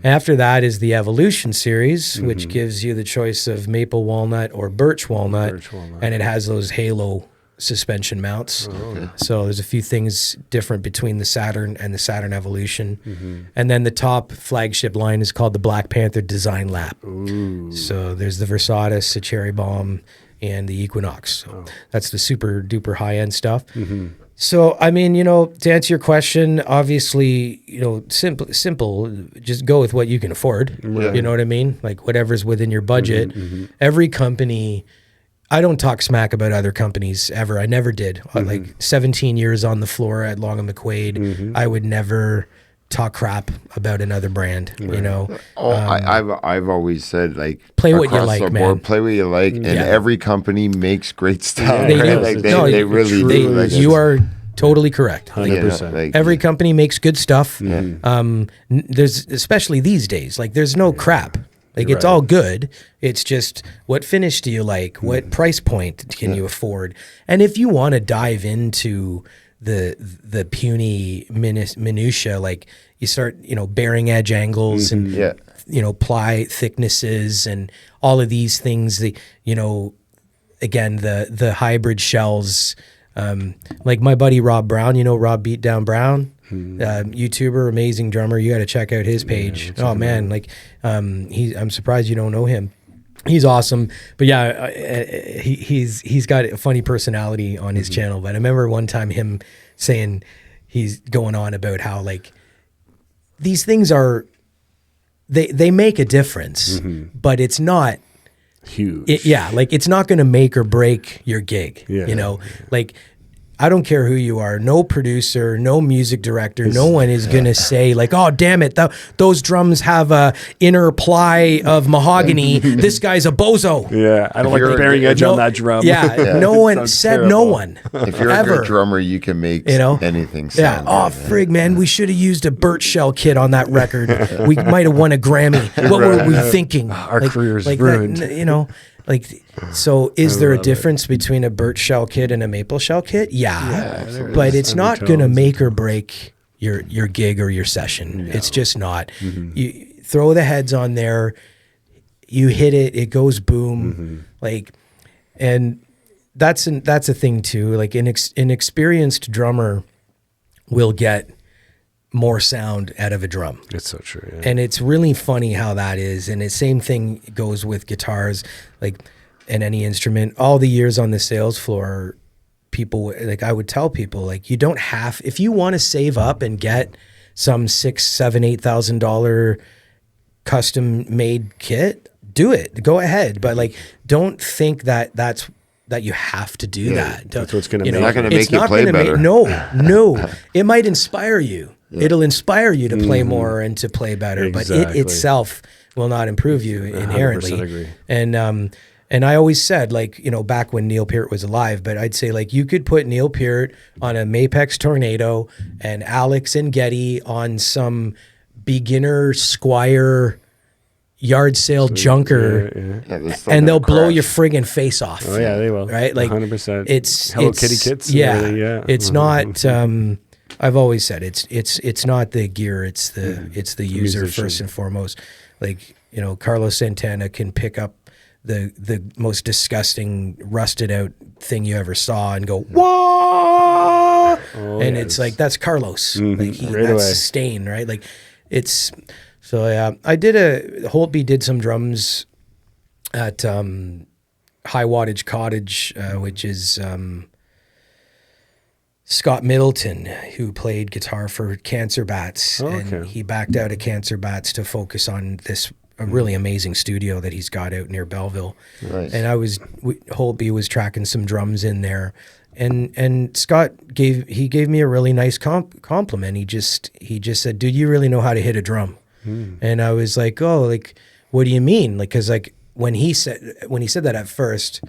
After that is the Evolution series, which gives you the choice of maple walnut or birch walnut, and it has those halo suspension mounts. So there's a few things different between the Saturn and the Saturn Evolution. And then the top flagship line is called the Black Panther Design Lap. So there's the Versatis, the Cherry Bomb, and the Equinox. So that's the super duper high end stuff. So, I mean, to answer your question, obviously, simple, just go with what you can afford. You know what I mean? Like whatever's within your budget. Every company, I don't talk smack about other companies ever. I never did. Like 17 years on the floor at Long and McQuaid, I would never talk crap about another brand, I've always said, like, play what you across like, the man. board, play what you like, and every company makes great stuff. They right? do. Like, No, they really do. Like, you are totally correct. 100%. like, Every company makes good stuff. There's, especially these days, like there's no crap. Like it's all good. It's just what finish do you like? What price point can you afford? And if you want to dive into the puny minutia, like you start, bearing edge angles and ply thicknesses and all of these things. Again, the hybrid shells. Like my buddy Rob Brown, Rob Beatdown Brown, YouTuber, amazing drummer. You got to check out his page. Oh man, like I'm surprised you don't know him. He's awesome. But yeah, he's got a funny personality on his channel. But I remember one time him saying he's going on about how like these things are they make a difference, but it's not Huge. like it's not going to make or break your gig. Like I don't care who you are, no producer, no music director, no one is going to say like, oh, damn it, those drums have a inner ply of mahogany. This guy's a bozo. Yeah, I don't like the bearing edge on that drum. No one said terrible. No one. If you're ever. a good drummer, you can make anything sound good. Frig, man, we should have used a birch shell kit on that record. We might have won a Grammy. What were we thinking? Our career's ruined. So is there a difference between a birch shell kit and a maple shell kit? Yeah, but it's not going to make or break your gig or your session. No. It's just not. You throw the heads on there, you hit it, it goes boom, and that's a thing too. Like an experienced drummer will get more sound out of a drum. It's so true. Yeah. And it's really funny how that is. And the same thing goes with guitars, like, and any instrument. All the years on the sales floor, people, like I would tell people, like, you don't have, if you want to save up and get some $6,000, $7,000, $8,000 custom made kit, do it, go ahead. But like, don't think that you have to do that. That's what's going to make it. It's not going to make you play better. No. It might inspire you. Yeah. It'll inspire you to play more and to play better, exactly. But it itself will not improve you inherently. 100% agree. And I always said, like, back when Neil Peart was alive, but I'd say, like, you could put Neil Peart on a Mapex Tornado and Alex and Getty on some beginner Squire yard sale junker, and they'll blow your friggin' face off. Oh yeah, they will. Right? Like 100%. It's Hello Kitty kits. Yeah. It's not. I've always said it's not the gear. It's the user first and foremost. Carlos Santana can pick up the most disgusting rusted out thing you ever saw and go, whoa! And it's like, that's Carlos. Like that's sustain, right? Like it's, so yeah, Holtby did some drums at High Wattage Cottage, which is Scott Middleton, who played guitar for Cancer Bats. And he backed out of Cancer Bats to focus on this a really amazing studio that he's got out near Belleville. Nice. And Holtby was tracking some drums in there. And Scott gave me a really nice compliment. He just said, dude, you really know how to hit a drum. And I was like, oh, like, what do you mean? Like, cause like when he said that at first,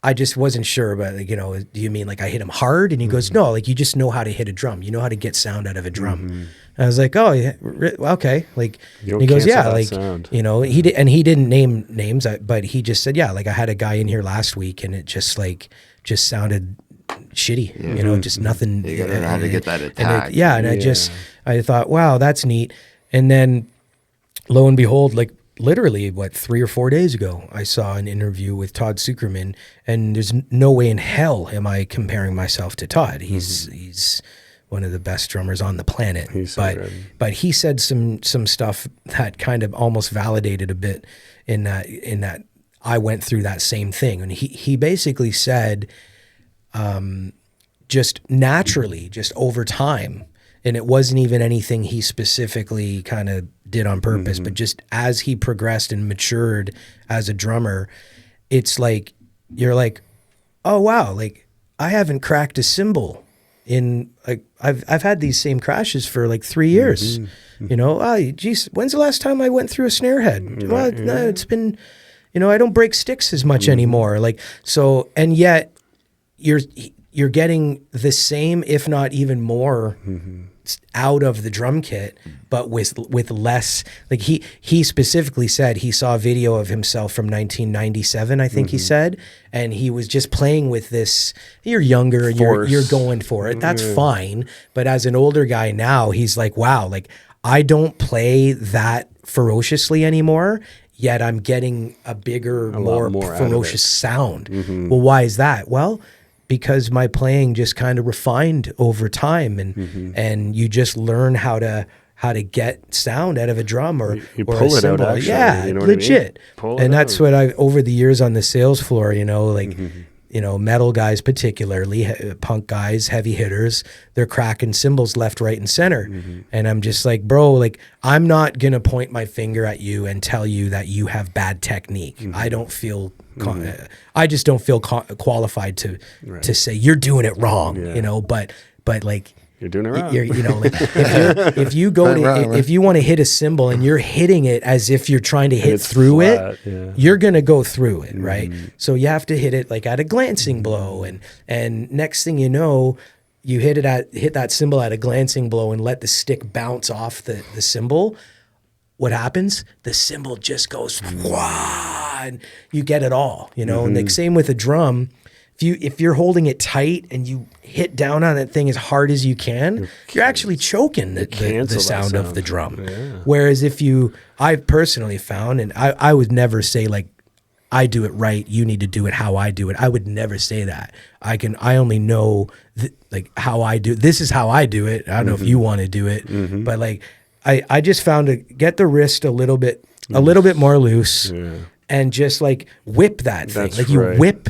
I just wasn't sure, but like, do you mean like I hit him hard? And he goes, no, like you just know how to hit a drum. You know how to get sound out of a drum. I was like, oh, yeah, okay. Like, he goes, yeah, like, sound. He didn't name names, but he just said, yeah, like I had a guy in here last week and it just sounded shitty, just nothing. You gotta learn how to get that attack. I thought, wow, that's neat. And then lo and behold, like literally 3 or 4 days ago, I saw an interview with Todd Sucherman, and there's no way in hell am I comparing myself to Todd. He's one of the best drummers on the planet. But he said some stuff that kind of almost validated a bit in that I went through that same thing. And he basically said, just naturally, just over time, and it wasn't even anything he specifically kind of did on purpose, but just as he progressed and matured as a drummer, it's like, you're like, oh wow, like I haven't cracked a cymbal in like, I've had these same crashes for like 3 years, geez, when's the last time I went through a snare head? No, it's been, I don't break sticks as much anymore. Like, so, and yet you're getting the same, if not even more out of the drum kit, but with less. Like he specifically said he saw a video of himself from 1997, I think he said, and he was just playing with this. You're younger and you're going for it. That's fine. But as an older guy now, he's like, wow, like I don't play that ferociously anymore. Yet I'm getting a bigger, more ferocious sound. Well, why is that? Well, because my playing just kind of refined over time, and you just learn how to get sound out of a drum or you pull a it cymbal. out. Actually, yeah, legit. And that's what I over the years on the sales floor, metal guys particularly, punk guys, heavy hitters, they're cracking cymbals left, right, and center. And I'm just like, bro, like I'm not gonna point my finger at you and tell you that you have bad technique. I don't feel. I just don't feel qualified to say you're doing it wrong, but like you're doing it wrong. If you go if you want to hit a cymbal and you're hitting it as if you're trying to hit through flat, it, you're gonna go through it, right? So you have to hit it like at a glancing blow, and next thing you know, you hit that cymbal at a glancing blow and let the stick bounce off the cymbal. What happens? The cymbal just goes wah, and you get it all, And like same with a drum, if you're holding it tight and you hit down on that thing as hard as you can, you're actually choking the sound of the drum. Yeah. Whereas I personally found, and I would never say like I do it right, you need to do it how I do it. I would never say that. I only know like how I do. This is how I do it. I don't know if you want to do it, but like. I just found to get the wrist a little bit more loose, and just like whip that thing. Like you whip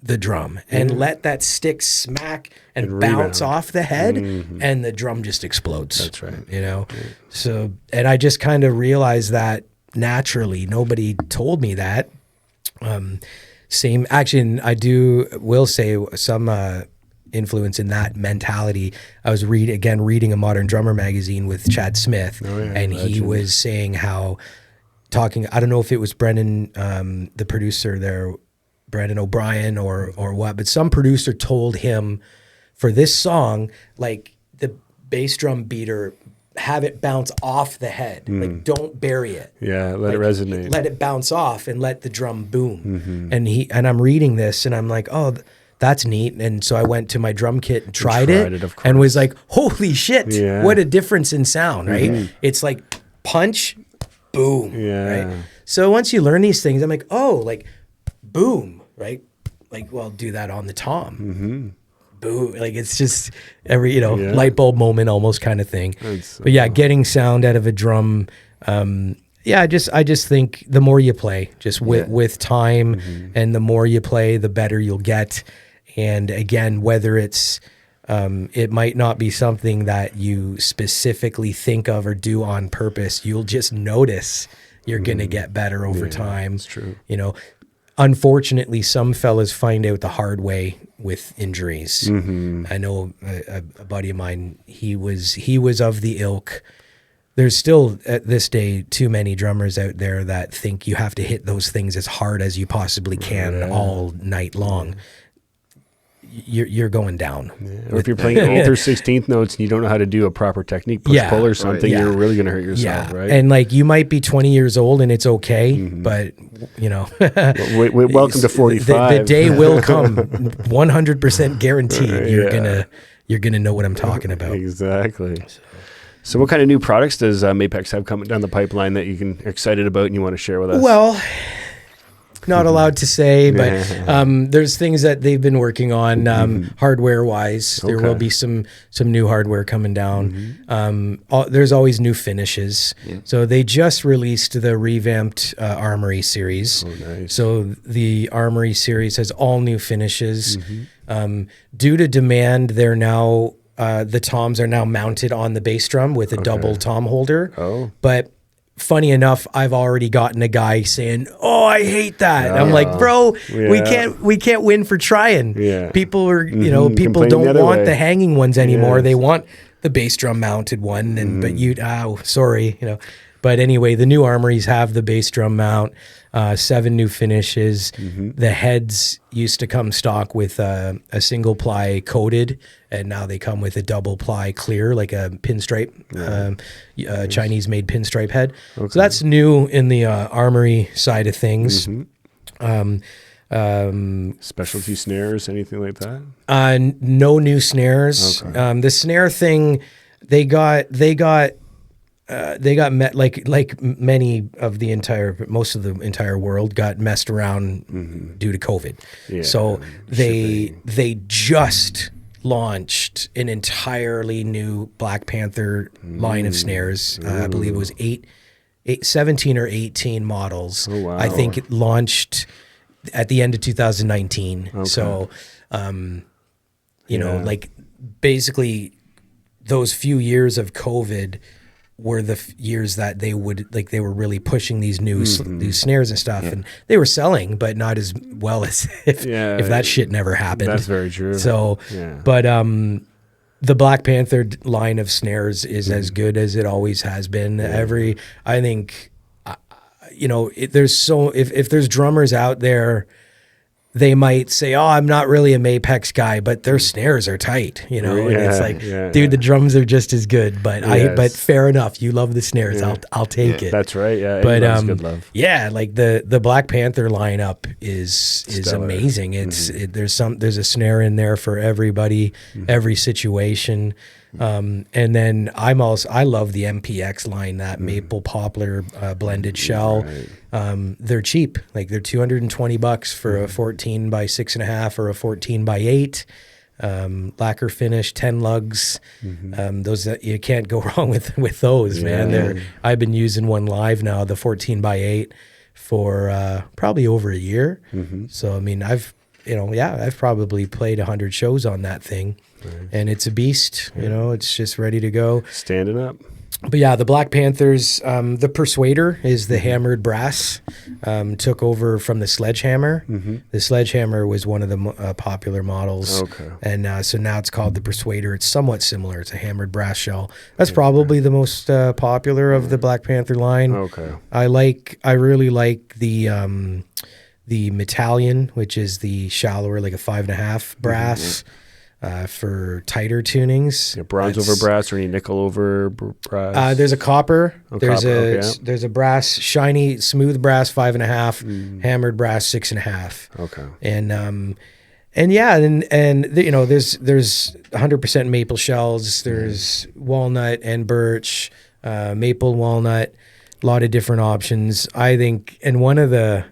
the drum and let that stick smack and bounce off the head, and the drum just explodes. That's right. Yeah. So, and I just kind of realized that naturally. Nobody told me that. Same action. Will say some influence in that mentality. I was reading a Modern Drummer magazine with Chad Smith, and he was saying I don't know if it was Brendan, the producer there, Brendan O'Brien or what, but some producer told him for this song, like the bass drum beater, have it bounce off the head. Like don't bury it. Yeah, let it resonate. Let it bounce off and let the drum boom. And I'm reading this and I'm like, oh, that's neat. And so I went to my drum kit and tried it and was like, holy shit, what a difference in sound, right? It's like punch, boom. Yeah. Right. So once you learn these things, I'm like, oh, like boom, right? Like, well, do that on the tom. Mm-hmm. Boom. Like it's just every, Yeah. light bulb moment almost kind of thing. That's, But yeah, getting sound out of a drum. I just think the more you play, just with time, and the more you play, the better you'll get. And again, whether it's, it might not be something that you specifically think of or do on purpose. You'll just notice you're going to get better over time. That's true. Unfortunately, some fellas find out the hard way with injuries. Mm-hmm. I know a buddy of mine, he was of the ilk. There's still, at this day, too many drummers out there that think you have to hit those things as hard as you possibly can all night long. You're going down. Yeah. Or if you're playing 8th or 16th notes and you don't know how to do a proper technique push-pull or something, you're really going to hurt yourself, right? And like you might be 20 years old and it's okay, but welcome to 45. The day will come, 100% guaranteed. You're gonna know what I'm talking about. Exactly. So what kind of new products does Mapex have coming down the pipeline that you are excited about and you want to share with us? Well, not allowed to say, but there's things that they've been working on hardware-wise. There will be some new hardware coming down. There's always new finishes. Yeah. So they just released the revamped Armory series. Oh, nice. So the Armory series has all new finishes. Due to demand, they're now the toms are now mounted on the bass drum with a double tom holder. Oh, but funny enough, I've already gotten a guy saying, "Oh, I hate that." I'm like, "Bro, we can't win for trying." Yeah. People are, people don't want the hanging ones anymore. Yes. They want the bass drum mounted one, and sorry. But anyway, the new Armories have the bass drum mount, 7 new finishes. The heads used to come stock with a single ply coated, and now they come with a double ply clear, like a pinstripe, Chinese made pinstripe head. Okay. So that's new in the Armory side of things. Specialty snares, anything like that? No new snares. Okay. The snare thing, they got met like many of most of the entire world got messed around due to COVID. Yeah, so they just launched an entirely new Black Panther line of snares. I believe it was 17 or 18 models. Oh, wow. I think it launched at the end of 2019. Okay. So, like basically those few years of COVID were the years that they were really pushing these new these snares and stuff, and they were selling, but not as well as if that shit never happened. That's very true. So, but the Black Panther line of snares is as good as it always has been. I think, if there's drummers out there, they might say, "Oh, I'm not really a Mapex guy, but their snares are tight," and it's like, dude, the drums are just as good. But but fair enough, you love the snares. I'll take it. That's right. Yeah, but good love. Yeah, like the Black Panther lineup is stellar. Amazing. It's there's a snare in there for everybody, every situation. And then I love the MPX line, that maple poplar blended shell. Right. They're cheap, like they're $220 for a 14 by 6.5 or a 14 by 8. Lacquer finish, 10 lugs. Those you can't go wrong with those, man. I've been using one live now, the 14 by 8, for probably over a year. So I mean, I've probably played 100 shows on that thing. Nice. And it's a beast, it's just ready to go. Standing up. But yeah, the Black Panthers, the Persuader is the hammered brass, took over from the Sledgehammer. The Sledgehammer was one of the popular models. Okay. And so now it's called the Persuader. It's somewhat similar. It's a hammered brass shell. That's probably the most popular of the Black Panther line. Okay. I really like the Metallion, which is the shallower, like a 5.5 brass. For tighter tunings. Bronze over brass or any nickel over brass? There's a copper. There's a brass, shiny, smooth brass 5.5, hammered brass 6.5. Okay. There's 100% maple shells. There's walnut and birch, maple walnut. lot of different options. I think, and one of the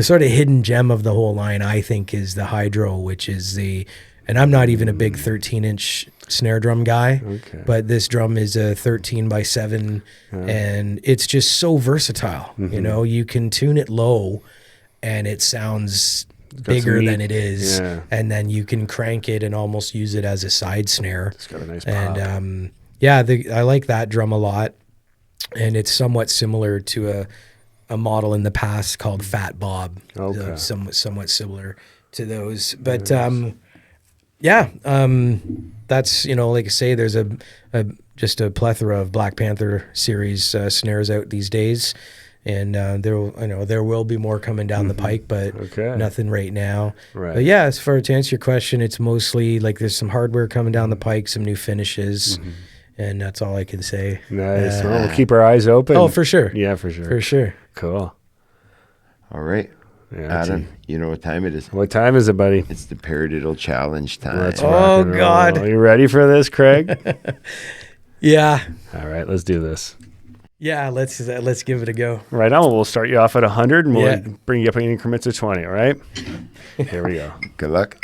sort of hidden gem of the whole line, I think, is the Hydro, which is and I'm not even a big 13-inch snare drum guy, but this drum is a 13 by 7, and it's just so versatile. You know, you can tune it low, and it sounds bigger than it is, and then you can crank it and almost use it as a side snare. It's got a nice pop. And I like that drum a lot, and it's somewhat similar to a model in the past called Fat Bob. Okay. Somewhat similar to those, but that's, you know, like I say, there's just a plethora of Black Panther series snares out these days, and there will be more coming down the pike, but nothing right now. Right. But yeah, as far to answer your question, it's mostly like there's some hardware coming down the pike, some new finishes. And that's all I can say. Nice. Well, we'll keep our eyes open. Oh, for sure. Yeah, for sure. For sure. Cool. All right. Yeah, Adam, you know what time it is? What time is it, buddy? It's the Paradiddle Challenge time. Let's Oh, rock and roll. God. Are you ready for this, Craig? Yeah. All right, let's do this. Yeah, let's give it a go. Right on. We'll start you off at 100, and we'll bring you up in increments of 20, all right? Here we go. Good luck.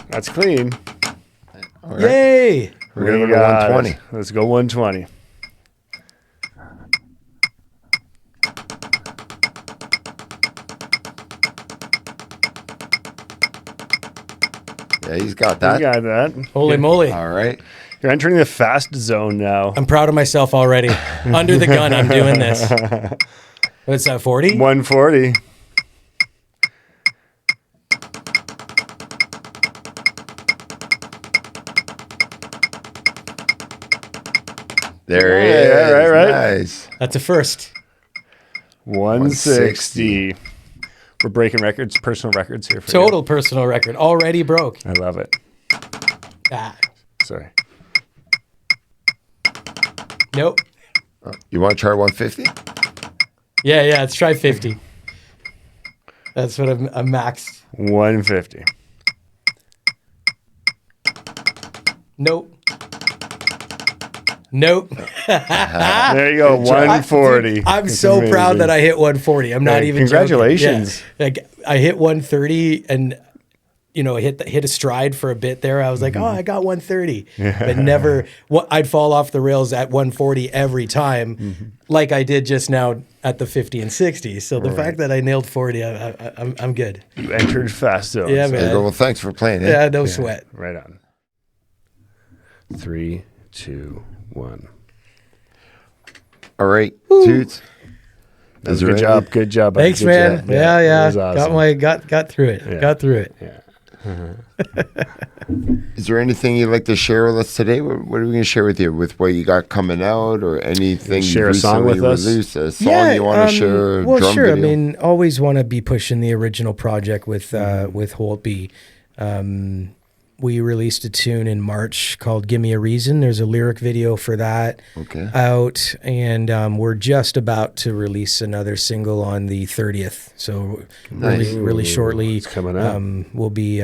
That's clean. All right. Yay! We're going to go to 120. Let's go 120. Yeah, he's got that. You got that. Holy moly. All right. You're entering the fast zone now. I'm proud of myself already. Under the gun, I'm doing this. What's that, 40? 140. There he is. Right. Nice. That's a first. 160. We're breaking records, personal records here for Total personal record. Already broke. you. I love it. Ah. Sorry. Nope. You want to try 150? Yeah, let's try 50. That's what I'm maxed. 150. Nope. Nope. There you go. 140. I'm That's so amazing. proud that I hit 140. I'm not Hey, even congratulations. joking. Yeah. Like I hit 130 and hit a stride for a bit there. I was like, oh, I got 130. But never I'd fall off the rails at 140 every time, like I did just now at the 50 and 60. So the fact that I nailed 40, I'm good. You entered fast zone. Yeah, so- man. There you go. Well, thanks for playing. Yeah, no sweat. Right on. 3, 2, 1. All right. Toots. That was a good job. Good job. buddy. Thanks, Good man. job. Yeah. That was awesome. Got through it. Yeah. Got through it. Yeah. Is there anything you'd like to share with us today? What are we going to share with you with what you got coming out or anything Share you a song recently with us? released? A song you want to share? Well, drum sure. Video? I mean, always want to be pushing the original project with Holtby. We released a tune in March called "Give Me a Reason." There's a lyric video for that out, and we're just about to release another single on the 30th. So really shortly, It's coming up. we'll be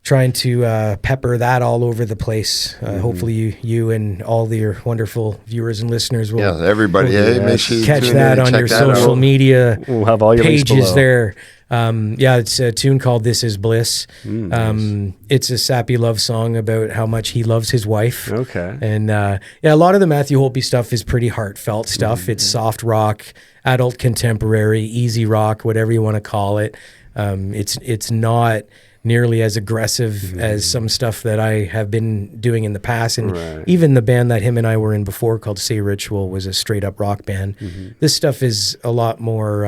trying to pepper that all over the place. Hopefully you and all your wonderful viewers and listeners will everybody. Hey, make sure you catch tune that in, on check your that social out. media We'll have all your links pages below. there. It's a tune called "This Is Bliss." Nice. It's a sappy love song about how much he loves his wife. Okay. And a lot of the Matthew Holtby stuff is pretty heartfelt stuff. It's soft rock, adult contemporary, easy rock, whatever you want to call it. It's not nearly as aggressive as some stuff that I have been doing in the past. And even the band that him and I were in before called Say Ritual was a straight up rock band. This stuff is a lot more,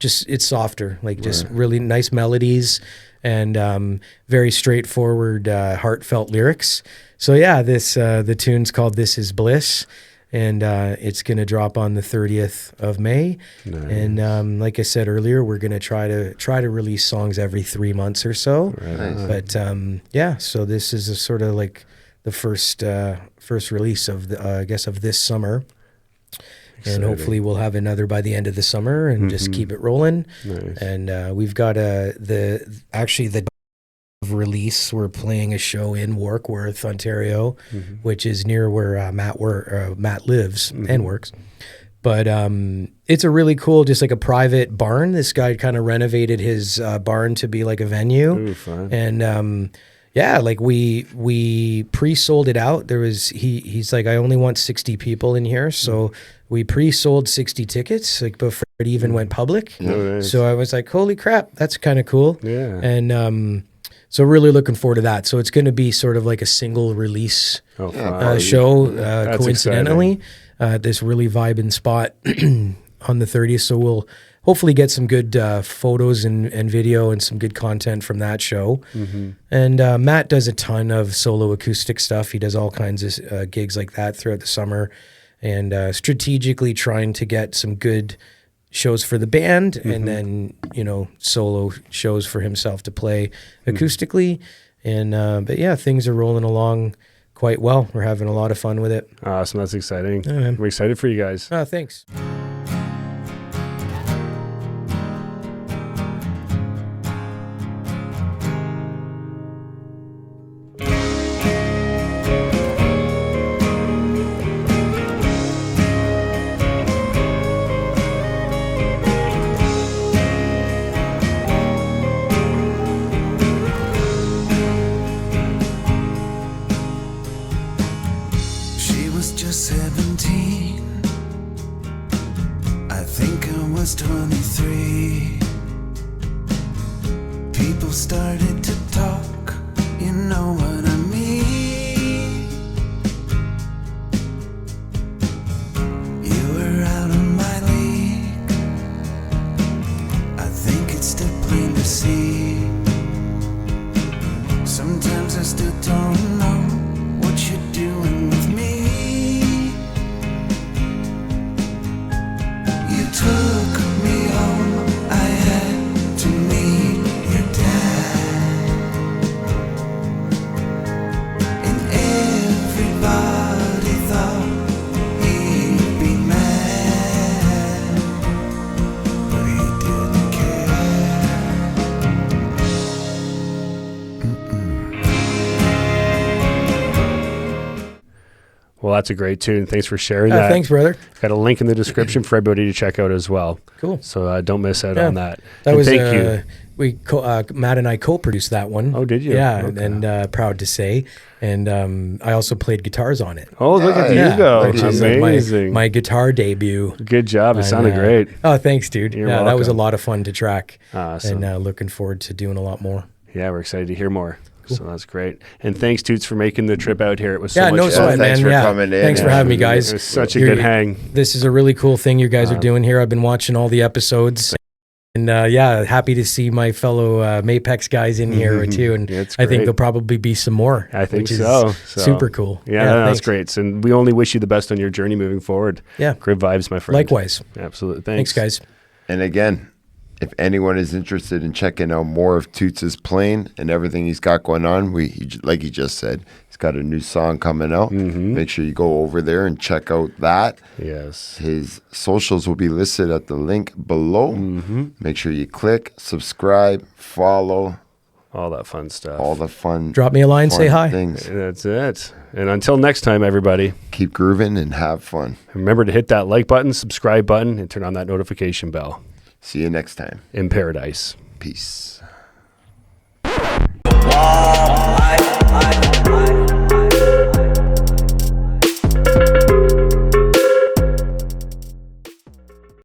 it's softer, like just really nice melodies and very straightforward, heartfelt lyrics. So yeah, the tune's called "This Is Bliss." And it's going to drop on the 30th of May. Nice. And like I said earlier, we're going to try to release songs every 3 months or so. Nice. But so this is a sort of like the first release of the, I guess, of this summer. And hopefully we'll have another by the end of the summer and just keep it rolling. Nice. And we've got the release. We're playing a show in Warkworth, Ontario, which is near where Matt lives and works. But it's a really cool, just like a private barn. This guy kind of renovated his barn to be like a venue. Ooh, fun. And yeah, like we pre-sold it out. There was he's like, I only want 60 people in here, so we pre-sold 60 tickets like before it even went public. Oh, nice. So I was like, holy crap, that's kind of cool. Yeah. And so really looking forward to that. So it's going to be sort of like a single release fun. show, That's coincidentally, this really vibing spot on the 30th. So we'll hopefully get some good photos and video and some good content from that show. And Matt does a ton of solo acoustic stuff. He does all kinds of gigs like that throughout the summer, and strategically trying to get some good shows for the band and then, solo shows for himself to play acoustically. And, but yeah, things are rolling along quite well. We're having a lot of fun with it. Awesome. That's exciting. Yeah, man. I'm excited for you guys. Thanks. She was just 17. I think I was 23. People started to talk, you know what I mean. You were out of my league. I think it's still plain to see. Sometimes I still don't know what you're doing with me. You took me home, I had to meet your dad. And everybody thought he'd be mad, but he didn't care. Well, that's a great tune. Thanks for sharing that. Thanks, brother. Got a link in the description for everybody to check out as well. Cool. So don't miss out on that. That And was thank you. Matt and I co-produced that one. Oh, did you? Yeah, Okay. and proud to say. And I also played guitars on it. Oh, look at Yeah, you go. Which is Amazing. my guitar debut. Good job. It And, sounded great. Oh, thanks, dude. You're That was a welcome. lot of fun to track. Awesome. And looking forward to doing a lot more. Yeah, we're excited to hear more. So that's great. And thanks, Toots, for making the trip out here. It was so Yeah, much no fun. sweat, Thanks man. for coming in. Thanks for having me, guys. It was such a You're- good hang. This is a really cool thing you guys are doing here. I've been watching all the episodes. And yeah, happy to see my fellow Mapex guys in here too. And Yeah, it's I think great. there'll probably be some more. I think which is so. super cool. Yeah, that's thanks. great. And we only wish you the best on your journey moving forward. Yeah. Great vibes, my friend. Likewise. Absolutely. Thanks, guys. And again, if anyone is interested in checking out more of Toots' playing and everything he's got going on, like he just said, he's got a new song coming out. Make sure you go over there and check out that. Yes. His socials will be listed at the link below. Make sure you click, subscribe, follow, All that fun stuff. all the fun. Drop me a line, say hi. Things. That's it. And until next time, everybody, Keep grooving and have fun. remember to hit that like button, subscribe button, and turn on that notification bell. See you next time. In paradise. Peace. I